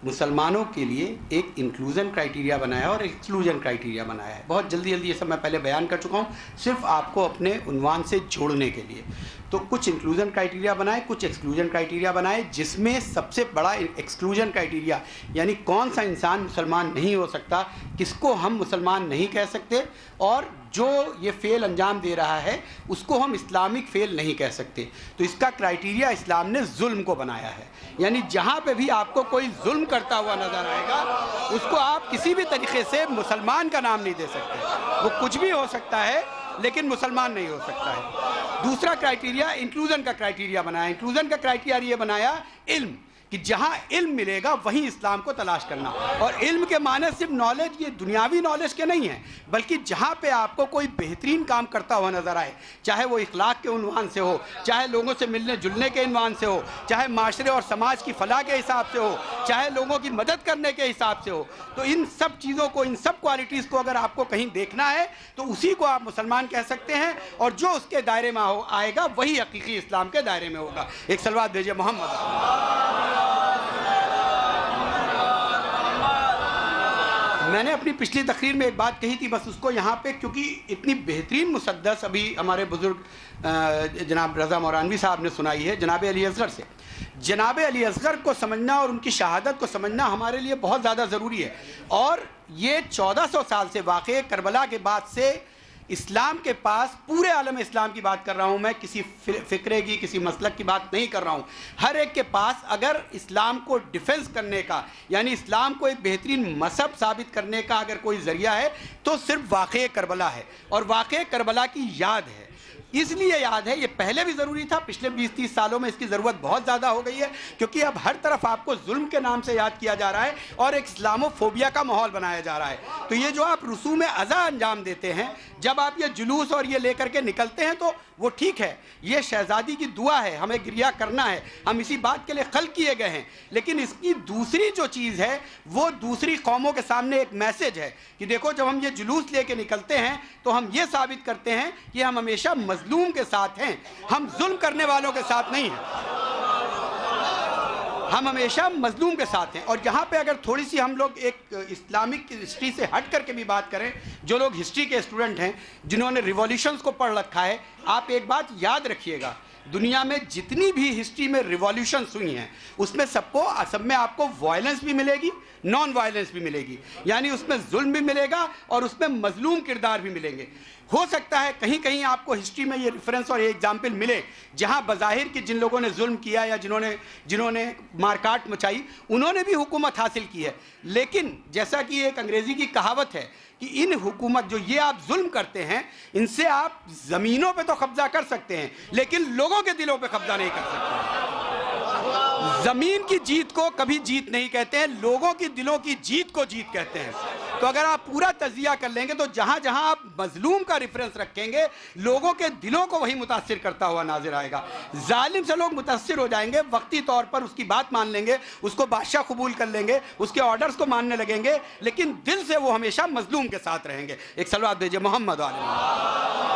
مسلمانوں کے لیے ایک انکلوژن کرائٹیریا بنایا ہے اور ایکسکلوژن کرائٹیریا بنایا ہے. بہت جلدی یہ سب میں پہلے بیان کر چکا ہوں صرف آپ کو اپنے عنوان سے جوڑنے کے لیے. تو کچھ انکلوژن کرائٹیریا بنائے کچھ ایکسکلوژن کرائٹیریا بنائے جس میں سب سے بڑا ایکسکلوژن کرائٹیریا یعنی کون سا انسان مسلمان نہیں ہو سکتا, کس کو ہم مسلمان نہیں کہہ سکتے اور جو یہ فعل انجام دے رہا ہے اس کو ہم اسلامک فعل نہیں کہہ سکتے. تو اس کا کرائٹیریا اسلام نے ظلم کو بنایا ہے. یعنی جہاں پہ بھی آپ کو کوئی ظلم کرتا ہوا نظر آئے گا اس کو آپ کسی بھی طریقے سے مسلمان کا نام نہیں دے سکتے. وہ کچھ بھی ہو سکتا ہے لیکن مسلمان نہیں ہو سکتا ہے. دوسرا کرائٹیریا انکلوژن کا کرائٹیریا بنایا. انکلوژن کا کرائٹیریا یہ بنایا علم کہ جہاں علم ملے گا وہیں اسلام کو تلاش کرنا. اور علم کے معنی صرف نالج یہ دنیاوی نالج کے نہیں ہیں بلکہ جہاں پہ آپ کو کوئی بہترین کام کرتا ہوا نظر آئے چاہے وہ اخلاق کے عنوان سے ہو, چاہے لوگوں سے ملنے جلنے کے عنوان سے ہو, چاہے معاشرے اور سماج کی فلاح کے حساب سے ہو, چاہے لوگوں کی مدد کرنے کے حساب سے ہو, تو ان سب چیزوں کو ان سب کوالٹیز کو اگر آپ کو کہیں دیکھنا ہے تو اسی کو آپ مسلمان کہہ سکتے ہیں. اور جو اس کے دائرے میں آئے گا وہی حقیقی اسلام کے دائرے میں ہوگا. ایک صلوات بھیجیے محمد. میں نے اپنی پچھلی تقریر میں ایک بات کہی تھی بس اس کو یہاں پہ کیونکہ اتنی بہترین مسدس ابھی ہمارے بزرگ جناب رضا مورانوی صاحب نے سنائی ہے جناب علی اصغر سے. جناب علی اصغر کو سمجھنا اور ان کی شہادت کو سمجھنا ہمارے لیے بہت زیادہ ضروری ہے. اور یہ 1400 سال سے واقع کربلا کے بعد سے اسلام کے پاس پورے عالم اسلام کی بات کر رہا ہوں میں, کسی فکرے کی کسی مسلک کی بات نہیں کر رہا ہوں. ہر ایک کے پاس اگر اسلام کو ڈیفنس کرنے کا یعنی اسلام کو ایک بہترین مذہب ثابت کرنے کا اگر کوئی ذریعہ ہے تو صرف واقعہ کربلا ہے اور واقعہ کربلا کی یاد ہے. اس لیے یاد ہے، یہ پہلے بھی ضروری تھا، پچھلے 20-30 سالوں میں اس کی ضرورت بہت زیادہ ہو گئی ہے، کیونکہ اب ہر طرف آپ کو ظلم کے نام سے یاد کیا جا رہا ہے اور ایک اسلامو فوبیا کا ماحول بنایا جا رہا ہے۔ تو یہ جو آپ رسوم اذا انجام دیتے ہیں، جب آپ یہ جلوس اور یہ لے کر کے نکلتے ہیں تو وہ ٹھیک ہے، یہ شہزادی کی دعا ہے، ہمیں گریہ کرنا ہے، ہم اسی بات کے لیے خلق کیے گئے ہیں، لیکن اس کی دوسری جو چیز ہے وہ دوسری قوموں کے سامنے ایک میسج ہے کہ دیکھو جب ہم یہ جلوس لے کے نکلتے ہیں تو ہم یہ ثابت کرتے ہیں کہ ہم ہمیشہ مظلوم کے ساتھ ہیں، ہم ظلم کرنے والوں کے ساتھ نہیں ہیں، ہم ہمیشہ مظلوم کے ساتھ ہیں۔ اور یہاں پہ اگر تھوڑی سی ہم لوگ ایک اسلامک ہسٹری سے ہٹ کر کے بھی بات کریں، جو لوگ ہسٹری کے اسٹوڈنٹ ہیں، جنہوں نے ریولیوشنز کو پڑھ رکھا ہے، آپ ایک بات یاد رکھیے گا، دنیا میں جتنی بھی ہسٹری میں ریولیوشنز ہوئی ہیں اس میں سب میں آپ کو وائلنس بھی ملے گی، نان وائلنس بھی ملے گی، یعنی اس میں ظلم بھی ملے گا اور اس میں مظلوم کردار بھی ملیں گے۔ ہو سکتا ہے کہیں کہیں آپ کو ہسٹری میں یہ ریفرنس اور یہ ایگزامپل ملے جہاں بظاہر کہ جن لوگوں نے ظلم کیا یا جنہوں نے مارکاٹ مچائی انہوں نے بھی حکومت حاصل کی ہے، لیکن جیسا کہ ایک انگریزی کی کہاوت ہے کہ ان حکومت جو یہ آپ ظلم کرتے ہیں ان سے آپ زمینوں پہ تو قبضہ کر سکتے ہیں لیکن لوگوں کے دلوں پہ قبضہ نہیں کر سکتے۔ زمین کی جیت کو کبھی جیت نہیں کہتے ہیں، لوگوں کی دلوں کی جیت کو جیت کہتے ہیں۔ تو اگر آپ پورا تجزیہ کر لیں گے تو جہاں جہاں آپ مظلوم کا ریفرنس رکھیں گے لوگوں کے دلوں کو وہی متاثر کرتا ہوا نظر آئے گا۔ ظالم سے لوگ متاثر ہو جائیں گے، وقتی طور پر اس کی بات مان لیں گے، اس کو بادشاہ قبول کر لیں گے، اس کے آرڈرز کو ماننے لگیں گے، لیکن دل سے وہ ہمیشہ مظلوم کے ساتھ رہیں گے۔ ایک صلوات دیجئے محمد علیہ وسلم۔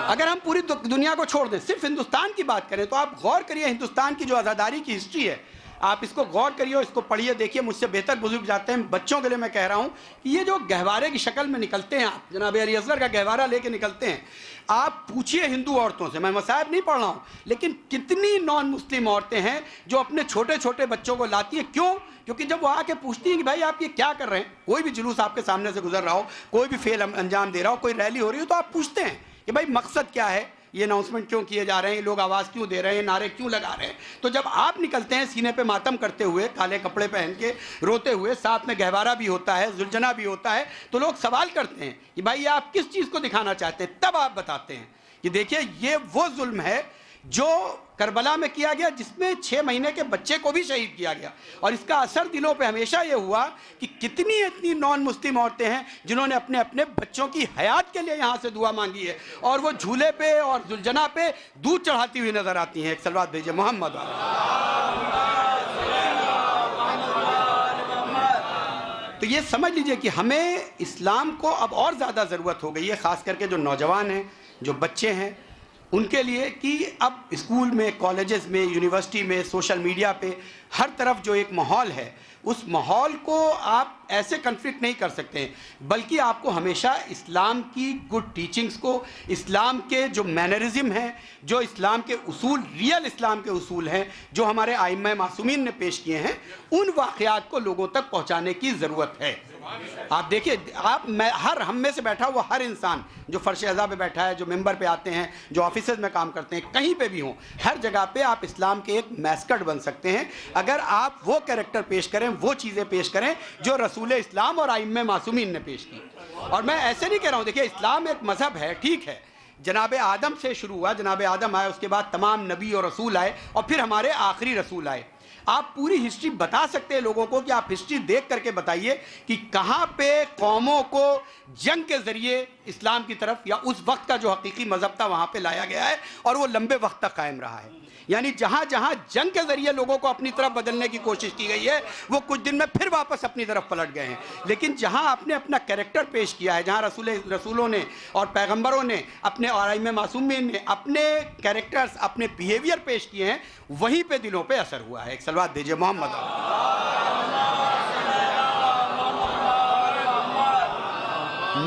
اگر ہم پوری دنیا کو چھوڑ دیں، صرف ہندوستان کی بات کریں تو آپ غور کریے ہندوستان کی جو آزاداری کی ہسٹری ہے، آپ اس کو غور کریے اور اس کو پڑھیے، دیکھیے، مجھ سے بہتر بزرگ جاتے ہیں، بچوں کے لیے میں کہہ رہا ہوں کہ یہ جو گہوارے کی شکل میں نکلتے ہیں، آپ جناب علی اصغر کا گہوارہ لے کے نکلتے ہیں، آپ پوچھئے ہندو عورتوں سے، میں مصائب نہیں پڑھ رہا ہوں، لیکن کتنی نان مسلم عورتیں ہیں جو اپنے چھوٹے چھوٹے بچوں کو لاتی ہیں، کیوں؟ کیونکہ جب وہ آ کے پوچھتی ہیں کہ بھائی آپ یہ کیا کر رہے ہیں، کوئی بھی جلوس آپ کے سامنے سے گزر رہا ہو، کوئی بھی فعل انجام دے رہا ہو، کوئی ریلی ہو رہی ہو، تو آپ پوچھتے ہیں کہ بھائی مقصد کیا ہے، یہ اناؤنسمنٹ کیوں کیے جا رہے ہیں، یہ لوگ آواز کیوں دے رہے ہیں، نعرے کیوں لگا رہے ہیں؟ تو جب آپ نکلتے ہیں سینے پہ ماتم کرتے ہوئے، کالے کپڑے پہن کے روتے ہوئے، ساتھ میں گہوارہ بھی ہوتا ہے، زلجنا بھی ہوتا ہے، تو لوگ سوال کرتے ہیں کہ بھائی آپ کس چیز کو دکھانا چاہتے ہیں؟ تب آپ بتاتے ہیں کہ دیکھیے یہ وہ ظلم ہے جو کربلا میں کیا گیا، جس میں 6 مہینے کے بچے کو بھی شہید کیا گیا، اور اس کا اثر دلوں پہ ہمیشہ یہ ہوا کہ کتنی اتنی نان مسلم عورتیں ہیں جنہوں نے اپنے اپنے بچوں کی حیات کے لیے یہاں سے دعا مانگی ہے، اور وہ جھولے پہ اور زلجنا پہ دودھ چڑھاتی ہوئی نظر آتی ہیں۔ ایک صلوات بھیجئے محمد تو یہ سمجھ لیجئے کہ ہمیں اسلام کو اب اور زیادہ ضرورت ہو گئی ہے، خاص کر کے جو نوجوان ہیں، جو بچے ہیں، ان کے لیے کہ اب اسکول میں، کالجز میں، یونیورسٹی میں، سوشل میڈیا پہ ہر طرف جو ایک ماحول ہے، اس ماحول کو آپ ایسے کنفلکٹ نہیں کر سکتے ہیں، بلکہ آپ کو ہمیشہ اسلام کی گڈ ٹیچنگز کو، اسلام کے جو مینرزم ہیں، جو اسلام کے اصول، ریئل اسلام کے اصول ہیں، جو ہمارے ائمہ معصومین نے پیش کیے ہیں، ان واقعات کو لوگوں تک پہنچانے کی ضرورت ہے۔ آپ دیکھیے، ہم میں سے بیٹھا ہوا ہر انسان جو فرش اعضاء پہ بیٹھا ہے، جو ممبر پہ آتے ہیں، جو آفیسز میں کام کرتے ہیں، کہیں پہ بھی ہوں، ہر جگہ پہ آپ اسلام کے ایک میسکٹ بن سکتے ہیں اگر آپ وہ کریکٹر پیش کریں، وہ چیزیں پیش کریں جو رسول اسلام اور ائمہ معصومین نے پیش کی۔ اور میں ایسے نہیں کہہ رہا ہوں، دیکھیے اسلام ایک مذہب ہے، ٹھیک ہے، جناب آدم سے شروع ہوا، جناب آدم آئے، اس کے بعد تمام نبی اور رسول آئے، اور پھر ہمارے آخری رسول آئے۔ آپ پوری ہسٹری بتا سکتے ہیں لوگوں کو کہ آپ ہسٹری دیکھ کر کے بتائیے کہ کہاں پہ قوموں کو جنگ کے ذریعے اسلام کی طرف، یا اس وقت کا جو حقیقی مذہب تھا وہاں پہ لایا گیا ہے اور وہ لمبے وقت تک قائم رہا ہے۔ یعنی جہاں جہاں جنگ کے ذریعے لوگوں کو اپنی طرف بدلنے کی کوشش کی گئی ہے، وہ کچھ دن میں پھر واپس اپنی طرف پلٹ گئے ہیں، لیکن جہاں آپ نے اپنا کریکٹر پیش کیا ہے، جہاں رسولوں نے اور پیغمبروں نے، اپنے ائمہ معصومین نے اپنے کریکٹرز، اپنے بیہیویئر پیش کیے ہیں، وہیں پہ دلوں پہ اثر ہوا ہے۔ ایک صلوات دیجئے محمد۔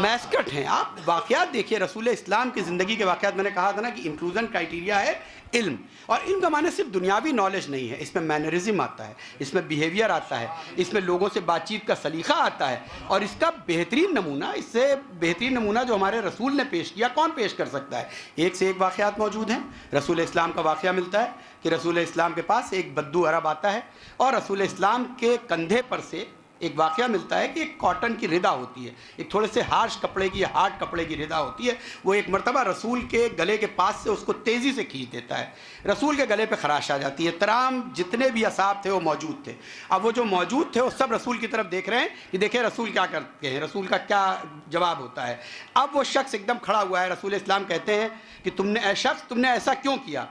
میسکٹ ہیں، آپ واقعات دیکھیے، رسول اسلام کی زندگی کے واقعات، میں نے کہا تھا نا کہ انکلوژن کرائٹیریا ہے علم، اور علم کا معنی صرف دنیاوی نالج نہیں ہے، اس میں مینرزم آتا ہے، اس میں بیہیویئر آتا ہے، اس میں لوگوں سے بات چیت کا سلیقہ آتا ہے، اور اس کا بہترین نمونہ، اس سے بہترین نمونہ جو ہمارے رسول نے پیش کیا، کون پیش کر سکتا ہے؟ ایک سے ایک واقعات موجود ہیں۔ رسول اسلام کا واقعہ ملتا ہے کہ رسول اسلام کے پاس ایک بدو عرب آتا ہے اور رسول اسلام کے کندھے پر سے ایک واقعہ ملتا ہے کہ ایک کاٹن کی ردا ہوتی ہے، ایک تھوڑے سے ہارش کپڑے کی ہارڈ کپڑے کی ردا ہوتی ہے. وہ ایک مرتبہ رسول کے گلے کے پاس سے اس کو تیزی سے کھینچ دیتا ہے، رسول کے گلے پہ خراش آ جاتی ہے. تمام جتنے بھی اصحاب تھے وہ موجود تھے. اب وہ جو موجود تھے وہ سب رسول کی طرف دیکھ رہے ہیں کہ دیکھیں رسول کیا کرتے ہیں، رسول کا کیا جواب ہوتا ہے. اب وہ شخص ایک دم کھڑا ہوا ہے. رسول اسلام کہتے ہیں کہ تم نے ایسا کیوں کیا؟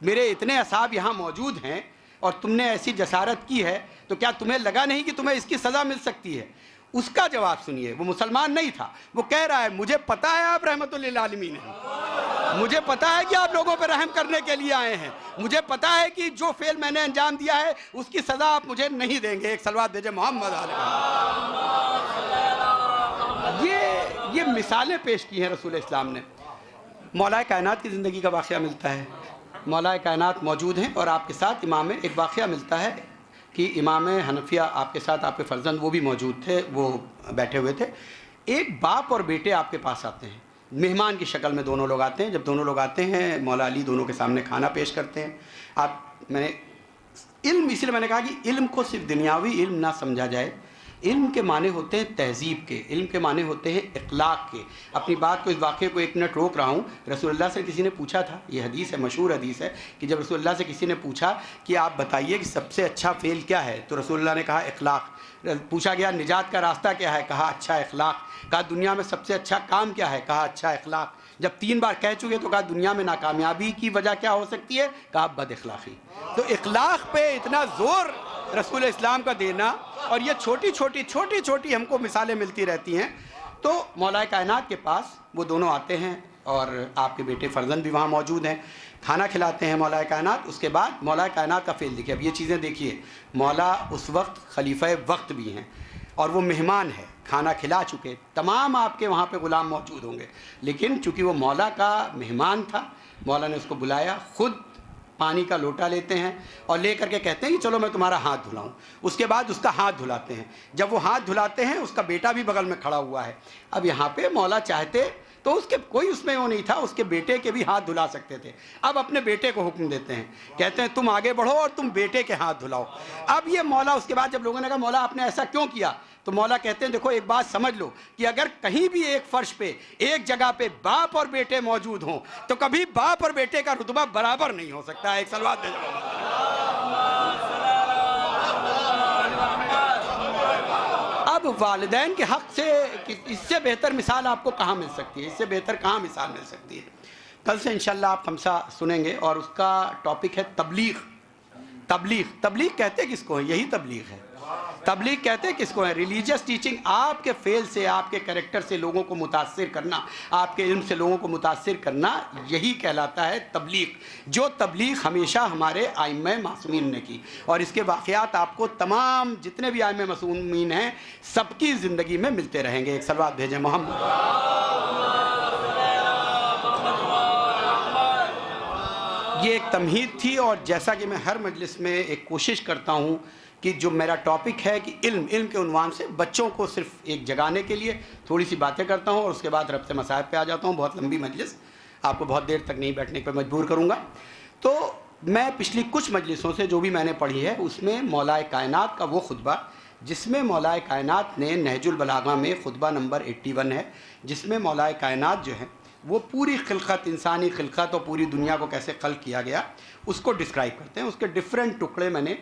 میرے اتنے اصحاب یہاں موجود ہیں اور تم نے ایسی جسارت کی ہے، تو کیا تمہیں لگا نہیں کہ تمہیں اس کی سزا مل سکتی ہے؟ اس کا جواب سنیے. وہ مسلمان نہیں تھا، وہ کہہ رہا ہے مجھے پتا ہے آپ رحمت للعالمین ہیں، مجھے پتا ہے کہ آپ لوگوں پہ رحم کرنے کے لیے آئے ہیں، مجھے پتا ہے کہ جو فعل میں نے انجام دیا ہے اس کی سزا آپ مجھے نہیں دیں گے. ایک صلوات بھیجے محمد علیہ. یہ مثالیں پیش کی ہیں رسول اسلام نے. مولا کائنات کی زندگی کا واقعہ ملتا ہے. مولا کائنات موجود ہیں اور آپ کے ساتھ امام ایک واقعہ ملتا ہے کہ امام حنفیہ آپ کے ساتھ آپ کے فرزند وہ بھی موجود تھے، وہ بیٹھے ہوئے تھے. ایک باپ اور بیٹے آپ کے پاس آتے ہیں، مہمان کی شکل میں دونوں لوگ آتے ہیں. جب دونوں لوگ آتے ہیں مولا علی دونوں کے سامنے کھانا پیش کرتے ہیں. علم، اس لیے میں نے کہا کہ علم کو صرف دنیاوی علم نہ سمجھا جائے. علم کے معنی ہوتے ہیں تہذیب کے، علم کے معنی ہوتے ہیں اخلاق کے. اپنی بات کو، اس واقعے کو ایک منٹ روک رہا ہوں. رسول اللہ سے کسی نے پوچھا تھا، یہ حدیث ہے، مشہور حدیث ہے، کہ جب رسول اللہ سے کسی نے پوچھا کہ آپ بتائیے کہ سب سے اچھا فعل کیا ہے، تو رسول اللہ نے کہا اخلاق. پوچھا گیا نجات کا راستہ کیا ہے، کہا اچھا اخلاق. کہا دنیا میں سب سے اچھا کام کیا ہے، کہا اچھا اخلاق. جب 3 بار کہہ چکے تو کہا دنیا میں ناکامیابی کی وجہ کیا ہو سکتی ہے، کہا بد اخلاقی. تو اخلاق پہ اتنا زور رسول اسلام کا دینا، اور یہ چھوٹی چھوٹی ہم کو مثالیں ملتی رہتی ہیں. تو مولا کائنات کے پاس وہ دونوں آتے ہیں اور آپ کے بیٹے فرزند بھی وہاں موجود ہیں. کھانا کھلاتے ہیں مولا کائنات. اس کے بعد مولا کائنات کا فعل دیکھیے. اب یہ چیزیں دیکھیے، مولا اس وقت خلیفہ وقت بھی ہیں اور وہ مہمان ہے، کھانا کھلا چکے. تمام آپ کے وہاں پہ غلام موجود ہوں گے، لیکن چونکہ وہ مولا کا مہمان تھا، مولا نے اس کو بلایا. خود پانی کا لوٹا لیتے ہیں اور لے کر کے کہتے ہیں کہ چلو میں تمہارا ہاتھ دھلاؤں. اس کے بعد اس کا ہاتھ دھلاتے ہیں. جب وہ ہاتھ دھلاتے ہیں اس کا بیٹا بھی بغل میں کھڑا ہوا ہے. اب یہاں پہ مولا چاہتے تو اس کے کوئی اس میں وہ نہیں تھا، اس کے بیٹے کے بھی ہاتھ دھلا سکتے تھے. اب اپنے بیٹے کو حکم دیتے ہیں، کہتے ہیں تم آگے بڑھو اور تم بیٹے کے ہاتھ دھلاؤ. اب یہ مولا، اس کے بعد جب لوگوں نے کہا مولا آپ نے ایسا کیوں کیا، تو مولا کہتے ہیں دیکھو ایک بات سمجھ لو کہ اگر کہیں بھی ایک فرش پہ ایک جگہ پہ باپ اور بیٹے موجود ہوں تو کبھی باپ اور بیٹے کا رتبہ برابر نہیں ہو سکتا. ایک صلوات دے. اب والدین کے حق سے اس سے بہتر مثال آپ کو کہاں مل سکتی ہے، اس سے بہتر کہاں مثال مل سکتی ہے. کل سے انشاءاللہ آپ خمسہ سنیں گے اور اس کا ٹاپک ہے تبلیغ. تبلیغ کہتے کس کو ہے؟ یہی تبلیغ ہے. تبلیغ کہتے کس کو ہے؟ Religious teaching. آپ کے فعل سے، آپ کے کریکٹر سے لوگوں کو متاثر کرنا، آپ کے علم سے لوگوں کو متاثر کرنا، یہی کہلاتا ہے تبلیغ. جو تبلیغ ہمیشہ ہمارے ائمہ معصومین نے کی، اور اس کے واقعات آپ کو تمام جتنے بھی ائمہ معصومین ہیں سب کی زندگی میں ملتے رہیں گے. ایک صلوات بھیجیں محمد. یہ ایک تمہید تھی، اور جیسا کہ میں ہر مجلس میں ایک کوشش کرتا ہوں کہ جو میرا ٹاپک ہے کہ علم کے عنوان سے بچوں کو صرف ایک جگانے کے لیے تھوڑی سی باتیں کرتا ہوں اور اس کے بعد ربط مصائب پہ آ جاتا ہوں. بہت لمبی مجلس، آپ کو بہت دیر تک نہیں بیٹھنے پہ مجبور کروں گا. تو میں پچھلی کچھ مجلسوں سے جو بھی میں نے پڑھی ہے اس میں مولا کائنات کا وہ خطبہ جس میں مولا کائنات نے نہج البلاغہ میں خطبہ نمبر 81 ہے، جس میں مولا کائنات جو ہے وہ پوری خلقت، انسانی خلقت اور پوری دنیا کو کیسے خلق کیا گیا اس کو ڈسکرائب کرتے ہیں. اس کے ڈفرینٹ ٹکڑے میں نے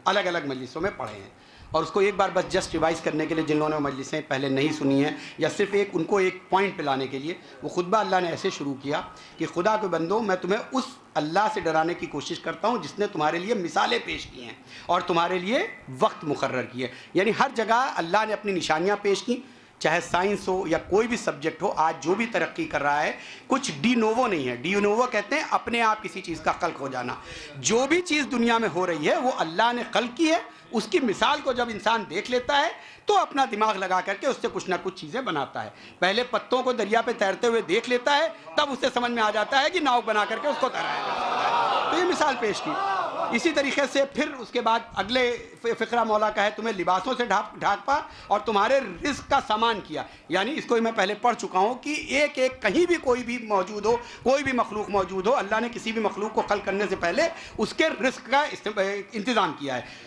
الگ الگ مجلسوں میں پڑھے ہیں، اور اس کو ایک بار بس جسٹ ریوائز کرنے کے لیے جن لوگوں نے مجلسیں پہلے نہیں سنی ہیں، یا صرف ان کو ایک پوائنٹ پہ لانے کے لیے، وہ خطبہ اللہ نے ایسے شروع کیا کہ خدا کے بندو میں تمہیں اس اللہ سے ڈرانے کی کوشش کرتا ہوں جس نے تمہارے لیے مثالیں پیش کی ہیں اور تمہارے لیے وقت مقرر کیے. یعنی ہر جگہ اللہ نے اپنی نشانیاں پیش کی، چاہے سائنس ہو یا کوئی بھی سبجیکٹ ہو. آج جو بھی ترقی کر رہا ہے کچھ ڈی نوو نہیں ہے. ڈی نوو کہتے ہیں اپنے آپ کسی چیز کا خلق ہو جانا. جو بھی چیز دنیا میں ہو رہی ہے وہ اللہ نے خلق کی ہے. اس کی مثال کو جب انسان دیکھ لیتا ہے تو اپنا دماغ لگا کر کے اس سے کچھ نہ کچھ چیزیں بناتا ہے. پہلے پتوں کو دریا پہ تیرتے ہوئے دیکھ لیتا ہے، تب اسے سمجھ میں آ جاتا ہے کہ ناؤ بنا کر کے اس کو تیرایا جا سکتا ہے. تو یہ مثال پیش کی. اسی طریقے سے پھر اس کے بعد اگلے فقرہ مولا کا ہے تمہیں لباسوں سے ڈھانپا اور تمہارے رزق کا سامان کیا. یعنی اس کو میں پہلے پڑھ چکا ہوں کہ ایک کہیں بھی کوئی بھی موجود ہو، کوئی بھی مخلوق موجود ہو، اللہ نے کسی بھی مخلوق کو خلق کرنے سے پہلے اس کے رزق کا انتظام کیا ہے.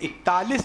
41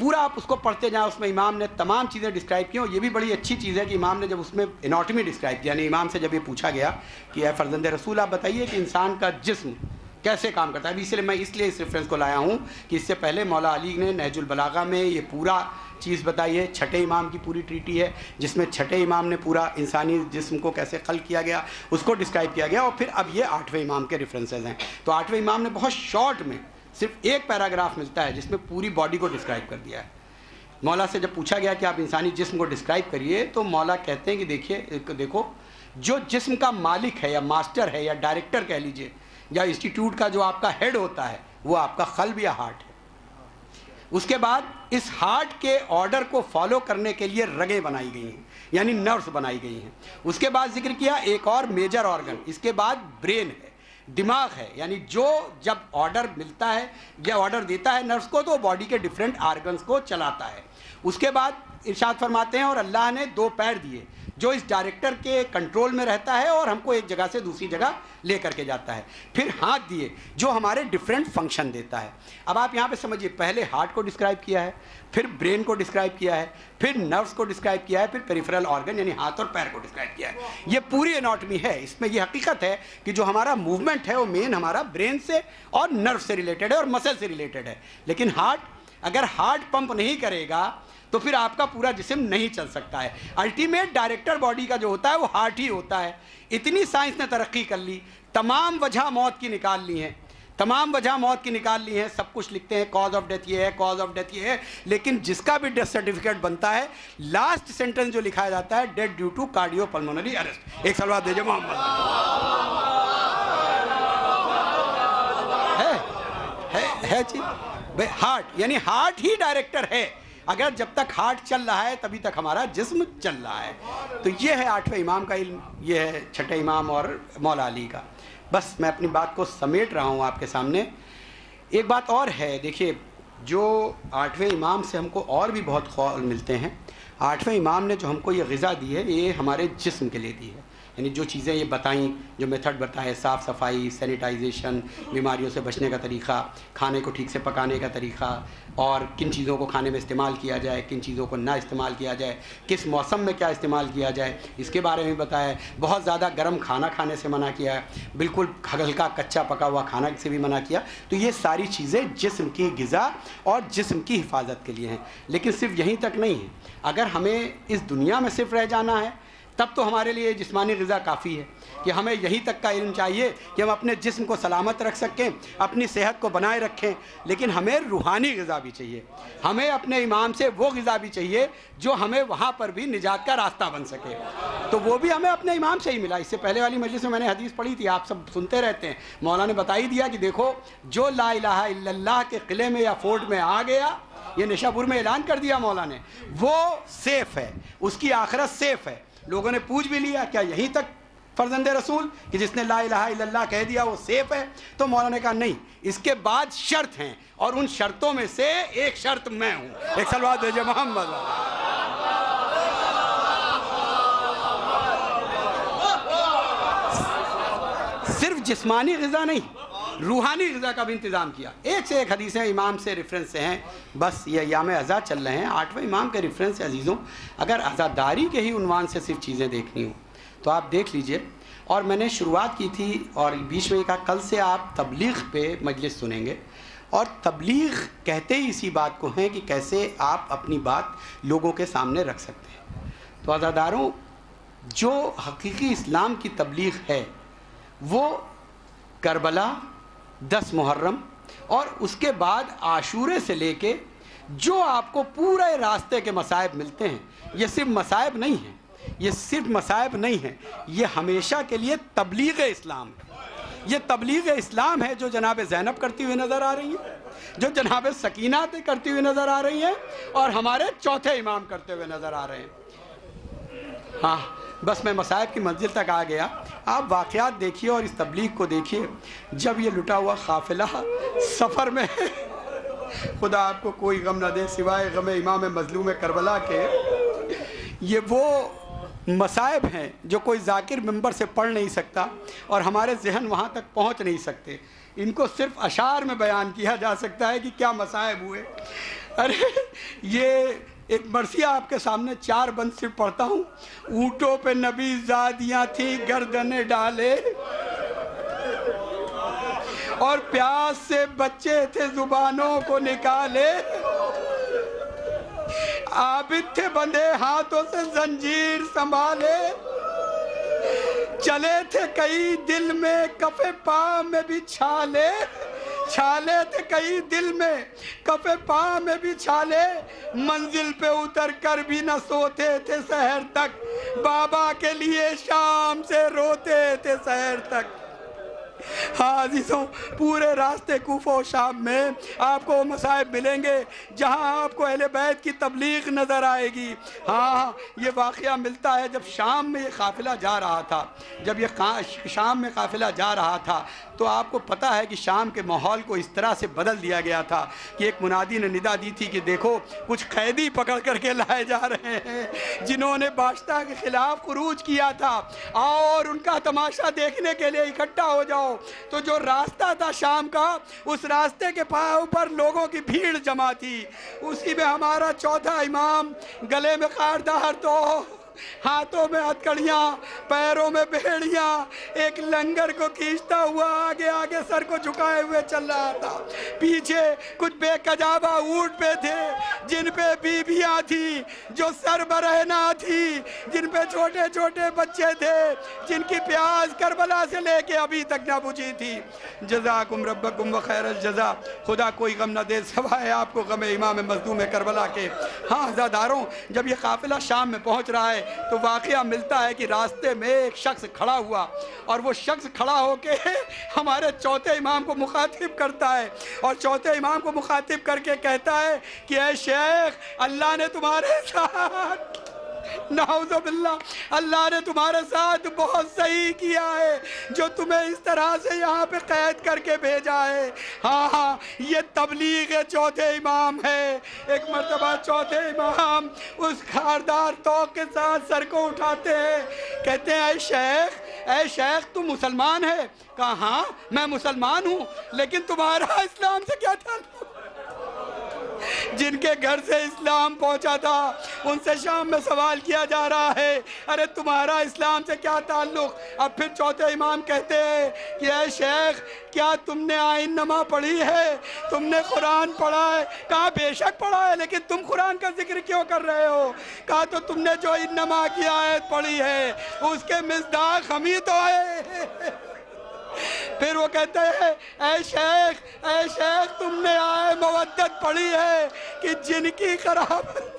پورا آپ اس کو پڑھتے جائیں, اس میں امام نے تمام چیزیں ڈسکرائب کی. اور یہ بھی بڑی اچھی چیز ہے کہ امام نے جب اس میں اناٹمی ڈسکرائب کیا, یعنی امام سے جب یہ پوچھا گیا کہ اے فرزند رسول آپ بتائیے کہ انسان کا جسم کیسے کام کرتا ہے. ابھی اس لیے اس ریفرنس کو لایا ہوں کہ اس سے پہلے مولا علی نے نہج البلاغہ میں یہ پورا چیز بتائی ہے. چھٹے امام کی پوری ٹریٹی ہے جس میں چھٹے امام نے پورا انسانی جسم کو کیسے خلق کیا گیا اس کو ڈسکرائب کیا گیا. اور پھر اب یہ 8ویں امام کے ریفرنسز ہیں. تو 8ویں امام نے بہت شارٹ میں صرف ایک پیراگراف ملتا ہے جس میں پوری باڈی کو ڈسکرائب کر دیا ہے. مولا سے جب پوچھا گیا کہ آپ انسانی جسم کو ڈسکرائب کریے تو مولا کہتے ہیں کہ دیکھو جو جسم کا مالک ہے یا ماسٹر ہے یا ڈائریکٹر کہہ لیجئے یا انسٹیٹیوٹ کا جو آپ کا ہیڈ ہوتا ہے وہ آپ کا قلب یا ہارٹ ہے. اس کے بعد اس ہارٹ کے آرڈر کو فالو کرنے کے لیے رگیں بنائی گئی ہیں یعنی نروز بنائی گئی ہیں. اس کے بعد ذکر کیا ایک اور میجر آرگن, اس کے بعد برین ہے, دماغ ہے, یعنی جو جب آرڈر ملتا ہے یا آرڈر دیتا ہے نروز کو تو باڈی کے ڈیفرنٹ آرگنز کو چلاتا ہے. اس کے بعد ارشاد فرماتے ہیں اور اللہ نے 2 پیر دیے جو اس ڈائریکٹر کے کنٹرول میں رہتا ہے اور ہم کو ایک جگہ سے دوسری جگہ لے کر کے جاتا ہے. پھر ہاتھ دیے جو ہمارے ڈیفرنٹ فنکشن دیتا ہے. اب آپ یہاں پہ سمجھیے, پہلے ہارٹ کو ڈسکرائب کیا ہے, پھر برین کو ڈسکرائب کیا ہے, پھر نروز کو ڈسکرائب کیا ہے, پھر پیریفرل آرگن یعنی ہاتھ اور پیر کو ڈسکرائب کیا ہے. یہ پوری اناٹمی ہے. اس میں یہ حقیقت ہے کہ جو ہمارا موومنٹ ہے وہ مین ہمارا برین سے اور نرو سے ریلیٹڈ ہے اور مسل سے ریلیٹڈ ہے. لیکن ہارٹ, اگر ہارٹ پمپ نہیں کرے گا تو پھر آپ کا پورا جسم نہیں چل سکتا ہے. الٹیمیٹ ڈائریکٹر باڈی کا جو ہوتا ہے وہ ہارٹ ہی ہوتا ہے. اتنی سائنس نے ترقی کر لی, تمام وجہ موت کی نکال لی ہیں, تمام وجہ موت کی نکال لی ہیں. سب کچھ لکھتے ہیں کاز آف ڈیتھ یہ ہے, کاز آف ڈیتھ یہ ہے, لیکن جس کا بھی ڈیتھ سرٹیفکیٹ بنتا ہے لاسٹ سینٹنس جو لکھایا جاتا ہے death due to cardio pulmonary arrest. ایک صلوات دیجیے محمد. ہے جی بھائی, ہارٹ یعنی ہارٹ ہی ڈائریکٹر ہے. اگر جب تک ہارٹ چل رہا ہے تبھی تک ہمارا جسم چل رہا ہے. تو یہ ہے 8ویں امام کا علم, یہ ہے چھٹے امام اور مولا علی کا. بس میں اپنی بات کو سمیٹ رہا ہوں آپ کے سامنے. ایک بات اور ہے, دیکھیے جو 8ویں امام سے ہم کو اور بھی بہت خول ملتے ہیں. 8ویں امام نے جو ہم کو یہ غذا دی ہے یہ ہمارے جسم کے لیے دی ہے. یعنی جو چیزیں یہ بتائیں, جو میتھڈ بتائے, صاف صفائی, سینیٹائزیشن, بیماریوں سے بچنے کا طریقہ, کھانے کو ٹھیک سے پکانے کا طریقہ, اور کن چیزوں کو کھانے میں استعمال کیا جائے, کن چیزوں کو نہ استعمال کیا جائے, کس موسم میں کیا استعمال کیا جائے, اس کے بارے میں بتایا ہے. بہت زیادہ گرم کھانا کھانے سے منع کیا ہے, بالکل ہلکا کچا پکا ہوا کھانا سے بھی منع کیا. تو یہ ساری چیزیں جسم کی غذا اور جسم کی حفاظت کے لیے ہیں. لیکن صرف یہیں تک نہیں ہے. اگر ہمیں اس دنیا میں صرف رہ جانا ہے تب تو ہمارے لیے جسمانی غذا کافی ہے کہ ہمیں یہی تک کا علم چاہیے کہ ہم اپنے جسم کو سلامت رکھ سکیں, اپنی صحت کو بنائے رکھیں. لیکن ہمیں روحانی غذا بھی چاہیے, ہمیں اپنے امام سے وہ غذا بھی چاہیے جو ہمیں وہاں پر بھی نجات کا راستہ بن سکے. تو وہ بھی ہمیں اپنے امام سے ہی ملا. اس سے پہلے والی مجلس میں نے حدیث پڑھی تھی, آپ سب سنتے رہتے ہیں. مولا نے بتا ہی دیا کہ دیکھو جو لا الہ الا اللہ کے قلعے میں یا فورٹ میں آ گیا, یہ نشا پور میں اعلان کر دیا مولا نے, وہ سیف ہے, اس کی آخرت سیف ہے. لوگوں نے پوچھ بھی لیا کیا یہیں تک فرزند رسول کہ جس نے لا الہ الا اللہ کہہ دیا وہ سیف ہے؟ تو مولا نے کہا نہیں, اس کے بعد شرط ہیں اور ان شرطوں میں سے ایک شرط میں ہوں. ایک صلوات دیجیے محمد. صرف جسمانی غذا نہیں, روحانی غذا کا بھی انتظام کیا. ایک سے ایک حدیثیں امام سے ریفرنس سے ہیں. بس یہ ایام عزا چل رہے ہیں, 8ویں امام کے ریفرنس سے. عزیزوں اگر عزاداری کے ہی عنوان سے صرف چیزیں دیکھنی ہوں تو آپ دیکھ لیجئے. اور میں نے شروعات کی تھی اور بیچ میں یہ کہا کل سے آپ تبلیغ پہ مجلس سنیں گے, اور تبلیغ کہتے ہی اسی بات کو ہیں کہ کیسے آپ اپنی بات لوگوں کے سامنے رکھ سکتے ہیں. تو عزاداروں, جو حقیقی اسلام کی تبلیغ ہے وہ کربلا, 10 محرم اور اس کے بعد عاشورے سے لے کے جو آپ کو پورے راستے کے مصائب ملتے ہیں, یہ صرف مصائب نہیں ہیں, یہ صرف مصائب نہیں ہیں, یہ ہمیشہ کے لیے تبلیغ اسلام ہے. یہ تبلیغ اسلام ہے جو جناب زینب کرتی ہوئی نظر آ رہی ہیں, جو جناب سکینہ کرتی ہوئی نظر آ رہی ہیں, اور ہمارے چوتھے امام کرتے ہوئے نظر آ رہے ہیں. ہاں بس میں مصائب کی منزل تک آ گیا. آپ واقعات دیکھیے اور اس تبلیغ کو دیکھیے. جب یہ لٹا ہوا قافلہ سفر میں, خدا آپ کو کوئی غم نہ دے سوائے غم امام مظلوم کربلا کے, یہ وہ مصائب ہیں جو کوئی ذاکر منبر سے پڑھ نہیں سکتا اور ہمارے ذہن وہاں تک پہنچ نہیں سکتے. ان کو صرف اشعار میں بیان کیا جا سکتا ہے کہ کیا مصائب ہوئے. ارے یہ ایک مرثیہ آپ کے سامنے 4 بند صرف پڑھتا ہوں. اونٹوں پہ نبی زادیاں تھیں گردنیں ڈالے، اور پیاس سے بچے تھے زبانوں کو نکالے، عابد تھے بندھے ہاتھوں سے زنجیر سنبھالے، چلے تھے کئی دل میں کف پا میں بھی چھالے، چھالے تھے کئی دل میں کف پا میں بھی چھالے، منزل پہ اتر کر بھی نہ سوتے تھے سحر تک، بابا کے لیے شام سے روتے تھے سحر تک. ہاں عزیزوں، پورے راستے کوفہ و شام میں آپ کو وہ مصائب ملیں گے جہاں آپ کو اہل بیت کی تبلیغ نظر آئے گی. ہاں یہ واقعہ ملتا ہے جب شام میں یہ قافلہ جا رہا تھا، جب یہ شام میں قافلہ جا رہا تھا تو آپ کو پتہ ہے کہ شام کے ماحول کو اس طرح سے بدل دیا گیا تھا کہ ایک منادی نے ندا دی تھی کہ دیکھو کچھ قیدی پکڑ کر کے لائے جا رہے ہیں جنہوں نے بادشاہ کے خلاف خروج کیا تھا، اور ان کا تماشا دیکھنے کے لیے اکٹھا ہو جاؤ. تو جو راستہ تھا شام کا، اس راستے کے پاؤں پر لوگوں کی بھیڑ جمع تھی. اسی میں ہمارا چوتھا امام گلے میں خاردار تو ہاتھوں میں ہتھکڑیاں، پیروں میں بیڑیاں، ایک لنگر کو کھینچتا ہوا آگے آگے سر کو جھکائے ہوئے چل رہا تھا. پیچھے کچھ بے کجابہ اونٹ پہ تھے جن پہ بیویاں تھیں جو سر برہنہ تھی، جن پہ چھوٹے چھوٹے بچے تھے جن کی پیاس کربلا سے لے کے ابھی تک نہ بجھی تھی. جزاکم ربکم وخیر الجزا. خدا کوئی غم نہ دے سوائے آپ کو غم امام مظلوم کربلا کے. ہاں عزاداروں، جب یہ قافلہ شام میں پہنچ رہا ہے تو واقعہ ملتا ہے کہ راستے میں ایک شخص کھڑا ہوا، اور وہ شخص کھڑا ہو کے ہمارے چوتھے امام کو مخاطب کرتا ہے، اور چوتھے امام کو مخاطب کر کے کہتا ہے کہ اے شیخ، اللہ نے تمہارے ساتھ، نعوذ باللہ، اللہ نے تمہارے ساتھ بہت صحیح کیا ہے جو تمہیں اس طرح سے یہاں پہ قید کر کے بھیجا ہے. ہاں یہ تبلیغ چوتھے امام ہے. ایک مرتبہ چوتھے امام اس خاردار توق کے ساتھ سر کو اٹھاتے ہیں، کہتے ہیں اے شیخ تم مسلمان ہے؟ کہا ہاں میں مسلمان ہوں، لیکن تمہارا اسلام سے کیا تعلق؟ جن کے گھر سے اسلام پہنچا تھا ان سے شام میں سوال کیا جا رہا ہے، ارے تمہارا اسلام سے کیا تعلق؟ اب پھر چوتھے امام کہتے ہیں کہ اے شیخ، کیا تم نے آئین نامہ پڑھی ہے؟ تم نے قرآن پڑھا ہے؟ کہا بے شک پڑھا ہے، لیکن تم قرآن کا ذکر کیوں کر رہے ہو؟ کہا تو تم نے جو انما کی آیت پڑھی ہے اس کے مصداق ہم ہی تو ہے. پھر وہ کہتے ہیں اے شیخ تم نے آئے مودت پڑھی ہے کہ جن کی قرابت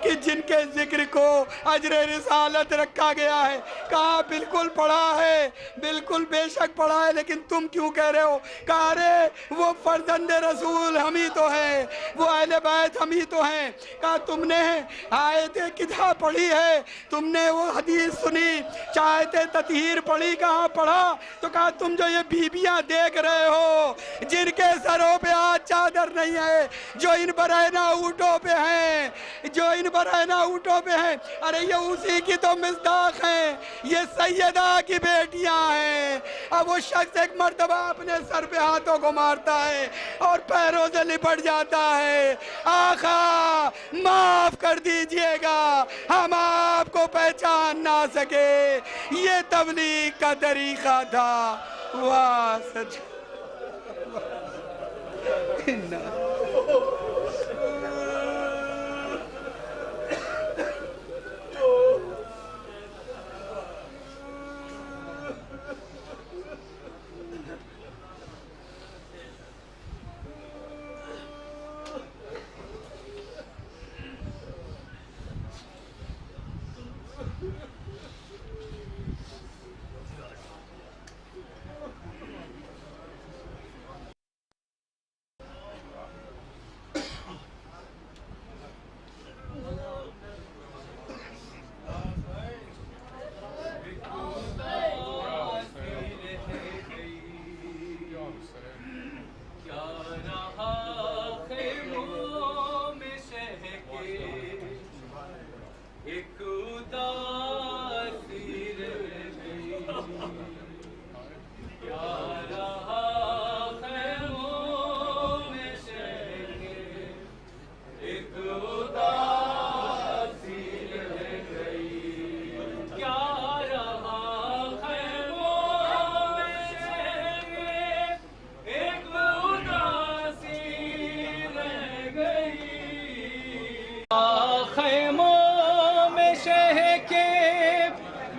کہ جن کے ذکر کو اجر رسالت رکھا گیا ہے؟ کہا بالکل پڑھا ہے، بالکل بے شک پڑھا ہے، لیکن تم کیوں کہہ رہے ہو؟ کہا ارے وہ فرزند رسول ہم ہی تو ہیں، وہ اہل بیت ہم ہی تو ہیں. کہا تم نے آیت کتاب پڑھی ہے؟ تم نے وہ حدیث سنی، آیت تطہیر پڑھی؟ کہا پڑھا. تو کہا تم جو یہ بیبیاں دیکھ رہے ہو جن کے سروں پہ آج چادر نہیں ہے، جو ان برہنہ اونٹوں پہ ہیں، جو ان برہنہ اونٹوں پہ ہیں، ارے یہ اسی کی تو مصداق ہیں، یہ سیدہ کی بیٹیاں ہیں. اب وہ شخص ایک مرتبہ اپنے سر پہ ہاتھوں کو مارتا ہے اور پیروں سے لپٹ جاتا ہے، آقا معاف کر دیجئے گا، ہم آپ کو پہچان نہ سکے. یہ تبلیغ کا طریقہ تھا. واہ سچ.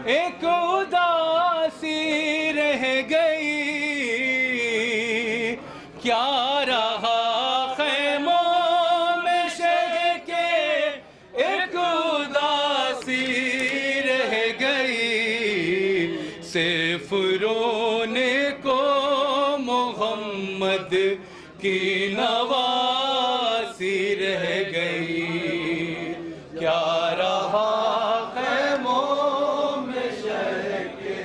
ایک اداسی رہ گئی کیا رہا خیموں میں شہ کے ایک اداسی رہ گئی صرف رونے کو محمد کی نواسی رہ گئی کیا رہا خیموں میں شہ کے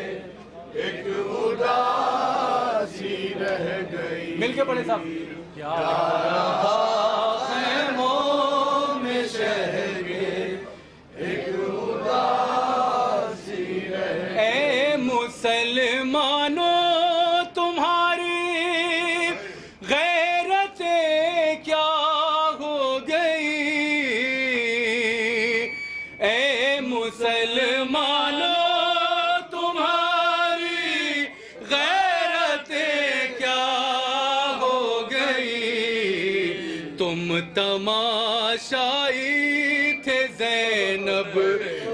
ایک اداسی رہ گئی مل کے پڑھے صاحب کیا رہا خیموں میں شہ کے ایک اداسی رہ گئی اے مسلمانوں تمہاری غیرتیں کیا ہو گئی اے مسلمانوں تمہاری غیرتیں کیا ہو گئی تم تماشائی تھے زینب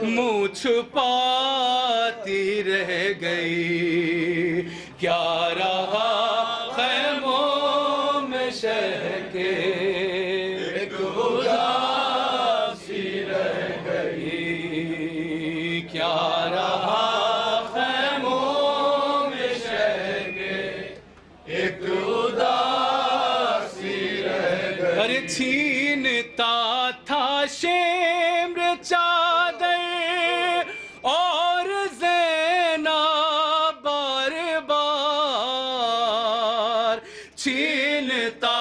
منہ چھپاتی رہ گئی کیا رہا خیموں میں شہ کے ایک اداسی رہ گئی کیا رہا خیموں میں شہ کے ایک اداسی رہ گئی ارے چھینتا تھا شمر چادر اور زینب بار بار چھینتا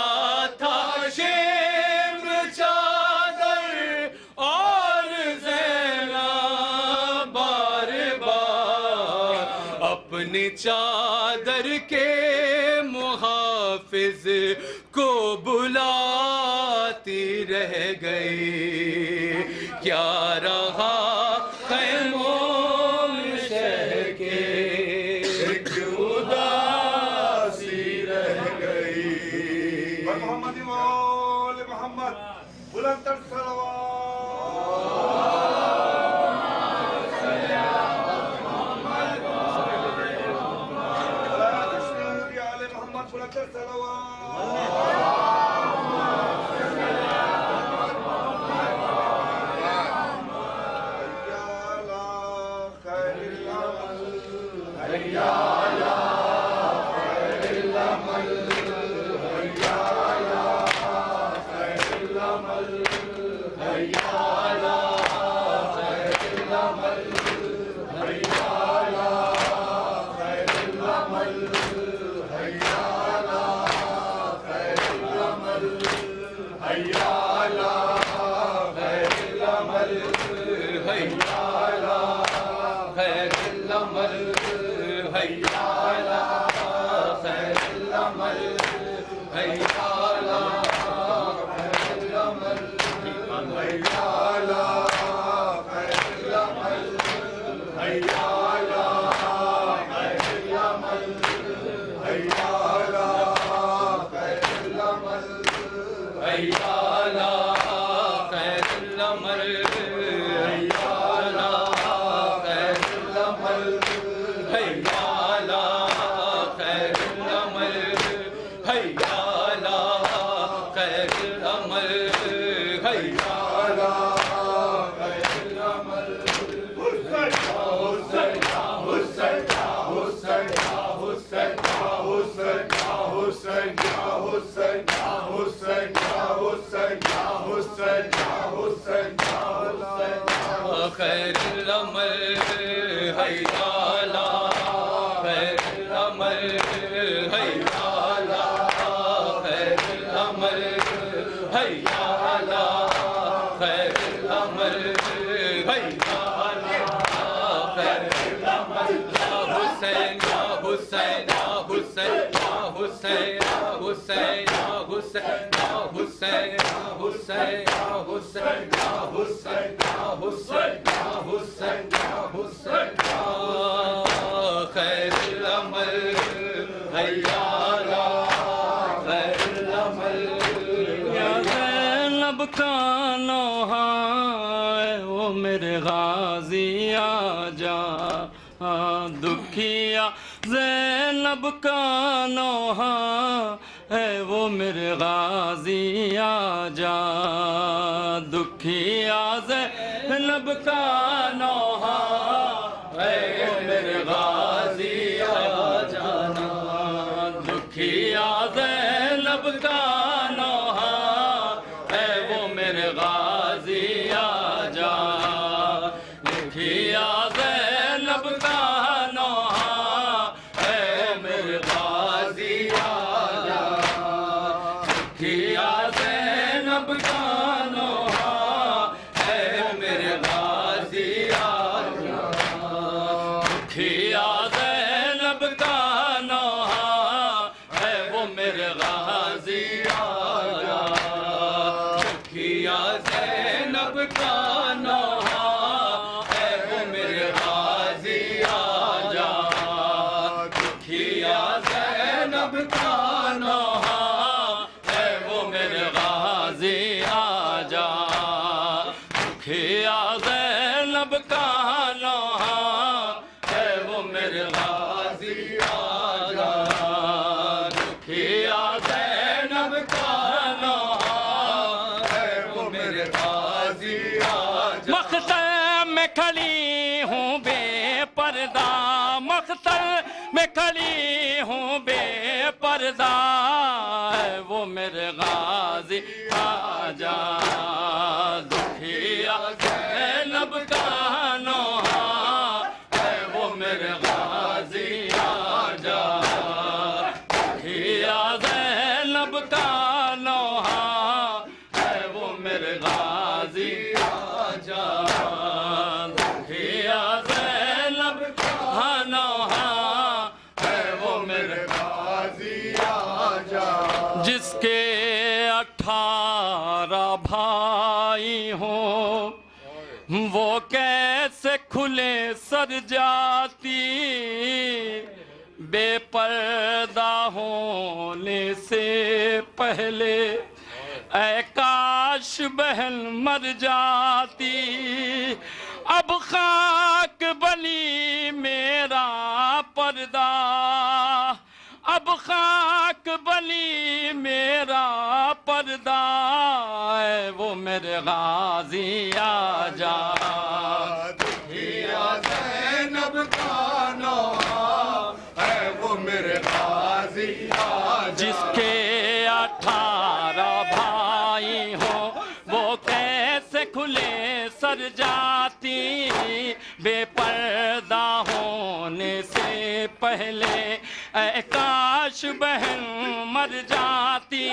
تھا شمر چادر اور زینب بار بار اپنی چادر کے محافظ کو بلاتی رہ گئی کیا رہا خیموں میں شہ کے ایک اداسی رہ گئی محمد مولا محمد بلند تر خیر العمل حیالا خیر العمل حیالا خیر العمل حیالا خیر العمل حیالا خیر العمل یا حسین یا حسین یا حسین یا حسین یا حسین یا حسین یا حسین یا حسین یا حسین یا حسین یا حسین یا حسین یا حسین خیر العمل حیالا خیر العمل یا زینب کا نوحہ ہے وہ میرے غازی آ جا دکھیا زینب کا نوحہ ہے وہ میرے غازی آجا دکھیا زینب کا نوحہ ہے وہ میرے غازی آجانا دکھیا زینب کا نوحہ ہے وہ میرے غازی آجا دکھیا زینب کا نوحہ ہے میرے غازی آجا دکھیا زینب کا نوحہ ہے میرے غازی آجا دکھیا زینب کا نوحہ ہے وہ میرے غازی آجا دکھیا زینب کا نوحہ ہے وہ میرے غازی آجا دکھیا زینب کا نوحہ ہے وہ میرے غازی آجا دکھیا زینب کا نوحہ ہے وہ میرے غازی آجا دکھیا زینب کا نوحہ ہے وہ میرے غازی آجا مختل میں کھڑی ہوں بے پردہ مختل میں کھڑی ہوں بے پردہ ہے وہ میرے غازی آجا دکھیا زینب کا نوحہ ہے وہ میرے غازی آجا دکھیا زینب کا نوحہ ہے وہ میرے غازی آجا دکھیا زینب کا نوحہ ہے وہ میرے غازی آجا جس کے 18 بھائی ہوں وہ کیسے کھلے سر جاتی بے پردہ ہونے سے پہلے اے کاش بہن مر جاتی اب خاک بلی میرا پردہ اب خاک بلی میرا پردہ ہے وہ میرے غازی آجا دکھیا زینب کا نوحہ ہے وہ میرے غازی آجا جس کے 18 بھائی ہوں وہ کیسے کھلے سر جاتی بے پردہ ہونے سے پہلے اے کاش بہن مر جاتی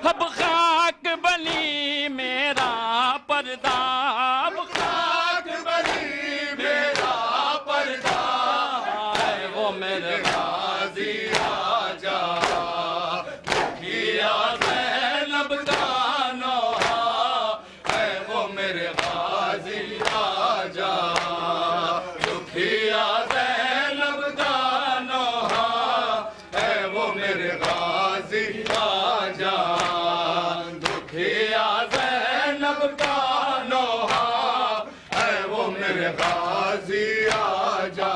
اب خاک بلی میرا پردہ اب خاک بلی میرا پردہ ہے وہ میرے غازی آجا دکھیا زینب کا نوحہ ہے وہ میرے غازی آجا دکھیا زینب کا نوحہ ہے وہ میرے غازی آجا دکھیا زینب کا نوحہ ہے وہ میرے غازی آجا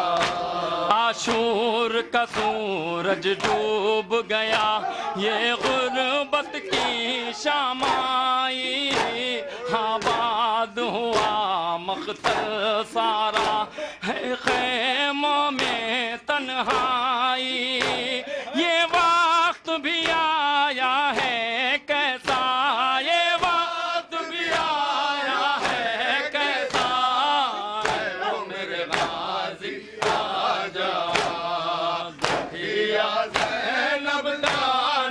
عاشور کا سورج ڈوب گیا یہ غربت کی شام آئی آباد ہوا مقتل سارا ہے خیموں میں تنہائی یہ وقت بھی آیا ہے کیسا یہ وقت بھی آیا ہے کیسا ہے وہ میرے غازی آجا دکھیا زینب کا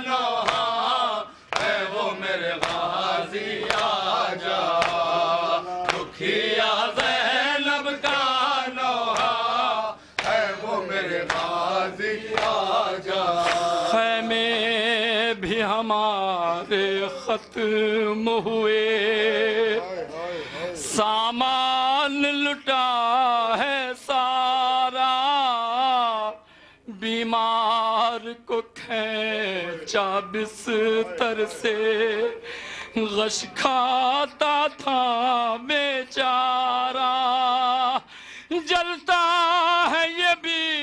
نوحہ ہے وہ میرے غازی آجا دکھیا زینب کا نوحہ ہے وہ میرے غازی آجا خیمے بھی ہمارے ختم ہوئے سامان لٹا ہے سارا بیمار کو کھینچا بستر سے غش کھاتا تھا بیچارہ جلتا ہے یہ بھی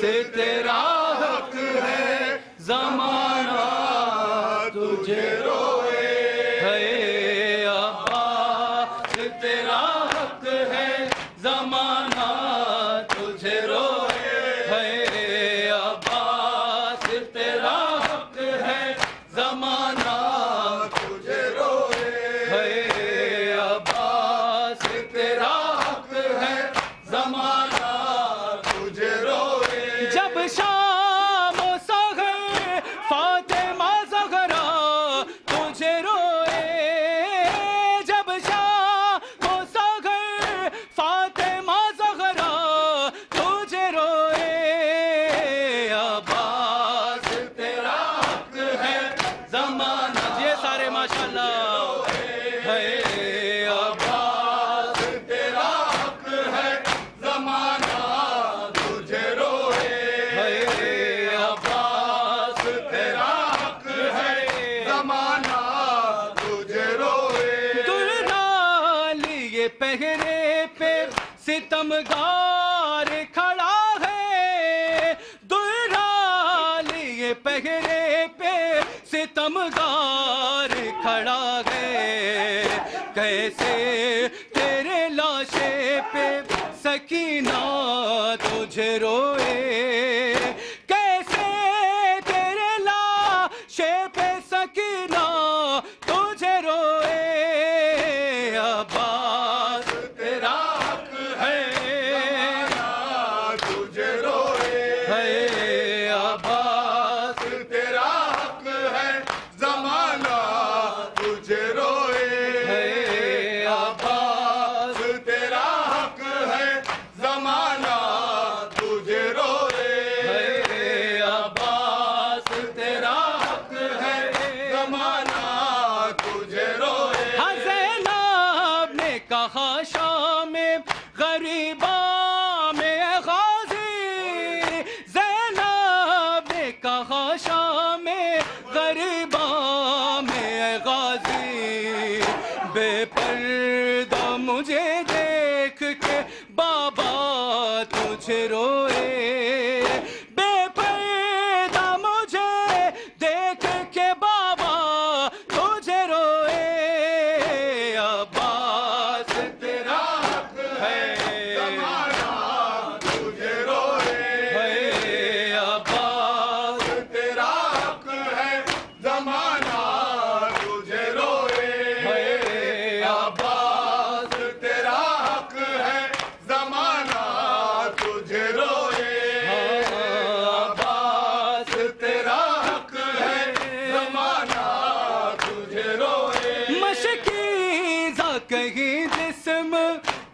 سے تیرا حق ہے زمانہ تجھے روئے ہے عباس تیرا حق ہے زمانہ تجھے روئے ہے عباس تیرا حق ہے زمانہ تجھے روئے ہے عباس تیرا حق ہے زمانہ تجھے روئے جب شام و سحر فاطمہ زہرا تجھے روئے جب شام و سحر فاطمہ زہرا تجھے روئے عباس تیرا حق ہے زمانہ یہ سارے ماشاءاللہ ہے عباس تیرا حق ہے زمانہ تجھے روئے ہے عباس تیرا حق ہے زمانہ تجھے روئے دلہا لیے پہرے پہ ستمگار کھڑا ہے دلہا لیے پہرے پہ ستمگار کھڑا ہے کیسے تیرے لاشے پہ سکینہ تجھے روئے کیسے تیرے لاشے پہ سکینہ تجھے روئے عباس تیرا حق ہے تجھے روئے ہے عباس تیرا حق ہے زمانہ تجھے روئے ہے عباس تیرا حق ہے زمانہ تجھے روئے ہے عباس تیرا حق ہے زمانہ تجھے روئے زینب نے کہا شام غریباں میں غازی زینب نے کہا شام غریباں میں غازی بے پردہ مجھے دیکھ کے بابا تجھے روئے بے پردہ مجھے دیکھ کے بابا تجھے روئے عباس تیرا حق ہے زمانہ تجھے روئے ہے عباس تیرا حق ہے زمانہ تجھے روئے ہے عباس تیرا حق ہے زمانہ تجھے روئے عباس تیرا حق ہے زمانہ تجھے روئے مشکیزہ کہیں جسم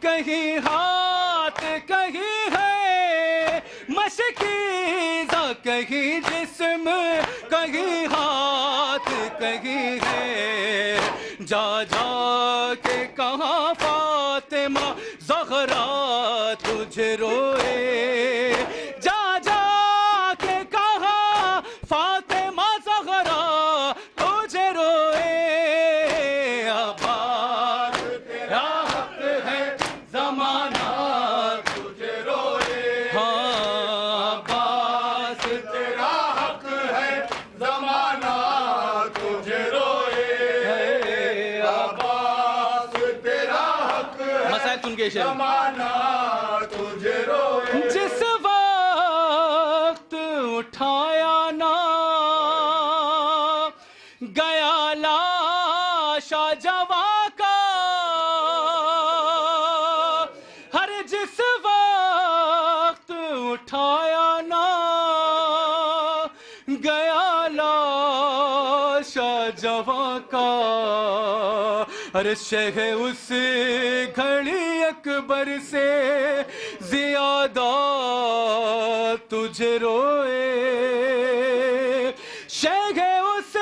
کہیں ہاتھ کہیں ہے مشکیزہ کہیں جسم کہیں ہاتھ کہیں ہے جا جا کے کہاں فاطمہ زہرا تجھے روئے جا جا کے کہاں فاطمہ زہرا تجھے روئے عباس تیرا حق ہے زمانہ تجھے روئے ہاں عباس تیرا حق ہے زمانہ تجھے روئے ہے عباس تیرا حق ہے مسائل سن کے زمانہ تجھے روئے جس وقت اٹھایا نہ گیا لاشا جواں کا ہر جس وقت اٹھایا نہ گیا لاشا جواں کا ہر شہ اس گھڑی اکبر سے زیادہ تجھے روئے شہ اس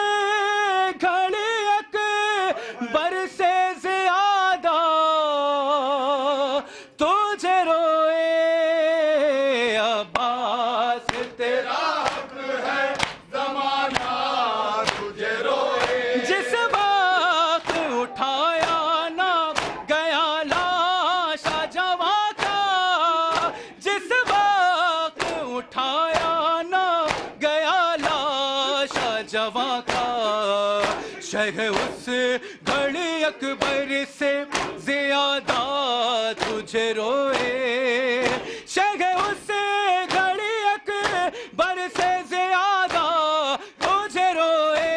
گھڑی اکبر سے زیادہ تجھے روئے عباس تیرا حق ہے زمانہ تجھے روئے جس وقت اٹھایا نہ گیا لاشا جواں کا جس وقت اٹھایا شہ اس گھڑی اکبر سے زیادہ تجھے روئے، شہ اس گھڑی اکبر سے زیادہ تجھے روئے،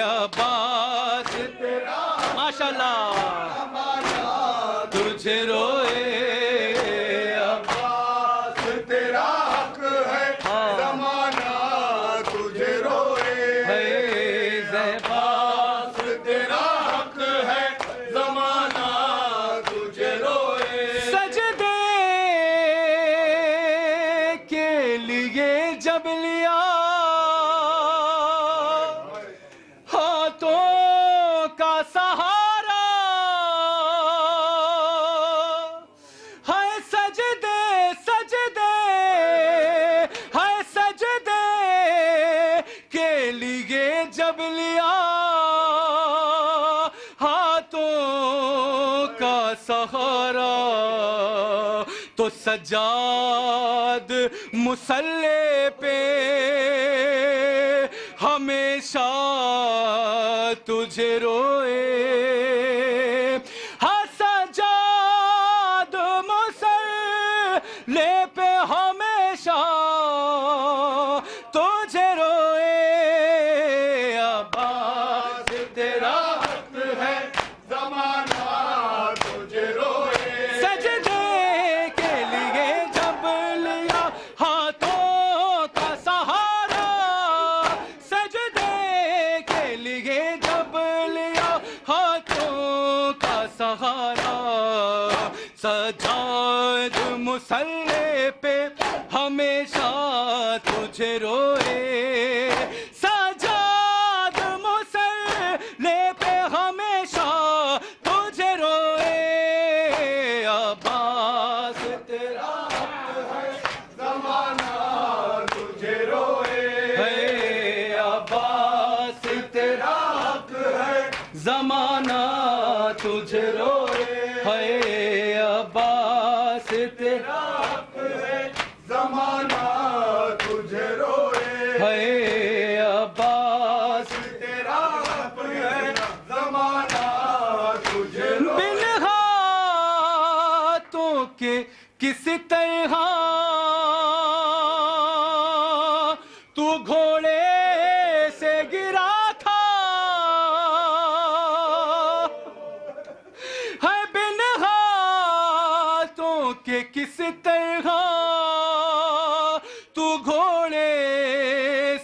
عباس تیرا ماشاءاللہ تجھے روئے، عباس تیرا حق ہے زمانہ تجھے روئے، عباس تیرا حق ہے زمانہ تجھے روئے، سجدے کے لیے جب لیا ہاتھوں کا سہارا، ہے سجدے سجدے ہے سجدے کے لیے جب لیا ہاتھوں کا سہارا، تو سجاد مصلی پہ ہمیشہ تجھے روئے، ہاں سجاد مصلی پہ ہمیشہ تجھے روئے، عباس تیرا حق ہے زمانہ تجھے روئے، سجدے کے لیے جب لیا ہاتھوں کا سہارا، سجدے کے لیے جب لیا ہاتھوں کا سہارا، سجاد مصلی پہ ہمیشہ تجھے روئے، سجاد مصلی پہ ہمیشہ تجھے روئے، عباس تیرا زمانہ تجھے روئے، عباس تیرا حق ہے زمانہ تجھے روئے، عباس تیرا زمانہ تجھے روئے، عباس تیرا حق ہے زمانہ تجھے روئے، بن ہاتھوں کے کس طرح تو گھوڑے سے گرا تھا، ہے بن ہاتھوں کے کس طرح تو گھوڑے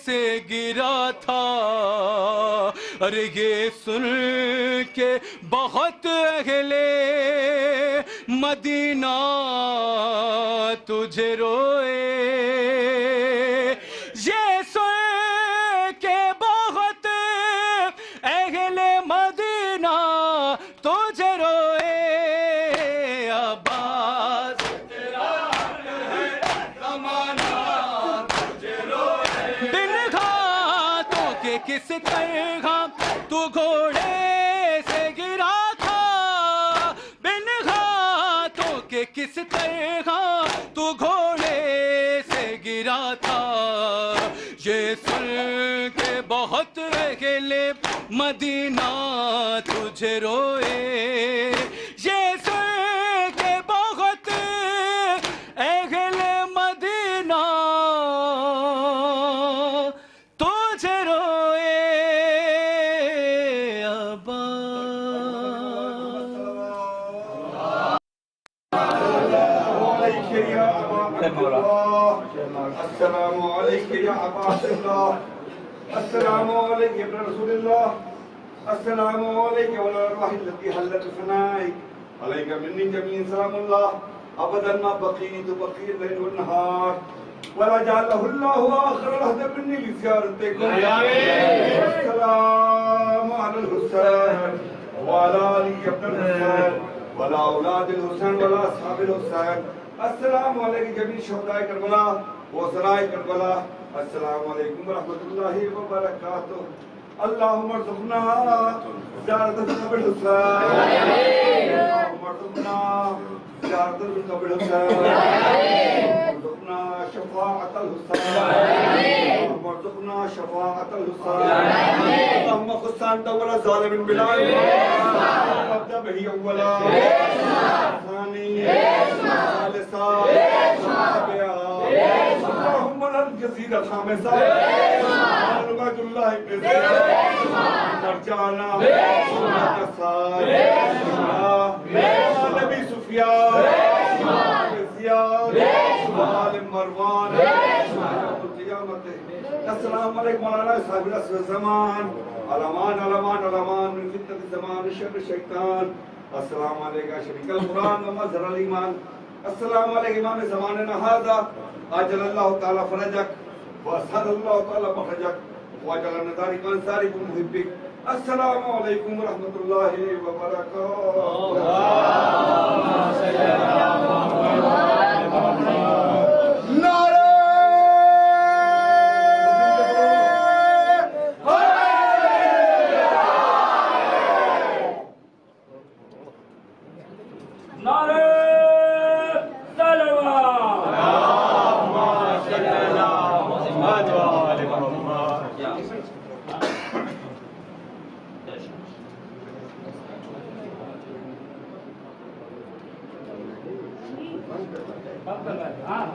سے گرا تھا، ارے یہ سن کے بہت اہل مدینہ تجھے روئے، یہ سن کے بہت اہل مدینہ تجھے روئے، عباس تیرا زمانہ تجھے روئے، بن ہاتھوں کے کس طرح تو گھوڑے سے گرا تھا، بن ہاتھوں کے کس طرح تو گھوڑے سے گرا تھا، یہ سن کے بہت اہل مدینہ تجھے روئے، یہ سن کے بہت اہل مدینہ تجھے روئے، السلام علیکم یا عباس اللہ، السلام علیکم ابن رسول اللہ، السلام علیکم وعلی الارواح التي حلت ثنائك، علیک منی جمیع سلام اللہ، ابدا ما بقیت بقی الليل والنهار، ولا جعله الله آخر العهد مني لزيارتكم، والسلام على الحسين وعلى علي ابن الحسين ولا اولاد الحسين ولا اصحاب الحسين، السلام علیکم جمیع شہداء کربلا وسرائے کربلا، السلام علیکم ورحمۃ اللہ وبرکاتہ، اللہم ارزقنا زیارت قبر الحسین، اللہم ارزقنا زیارت قبر الحسین، ارزقنا شفاعت الحسین، اللہم ارزقنا شفاعة الحسين اللهم خص أنت ولا ظالم بلا وابدأ به أولا ثاني ثالثا رابعا اللهم لن جزيد الخامسة معلومات الله بزيد مرجعنا نصار نبي سفيان زياد آل مروان السلام علیکم مولانا صاحب العصر الزمان علمان علمان علمان من فتنة الزمان شر الشیطان السلام علیکم شریک القرآن و مظہر الایمان السلام علیکم امام زماننا هذا عجل اللہ تعالی فرجک واسهل اللہ تعالی مخرجک وجعل ندارک انصارک ومحبک السلام علیکم ورحمۃ اللہ وبرکاتہ ہاں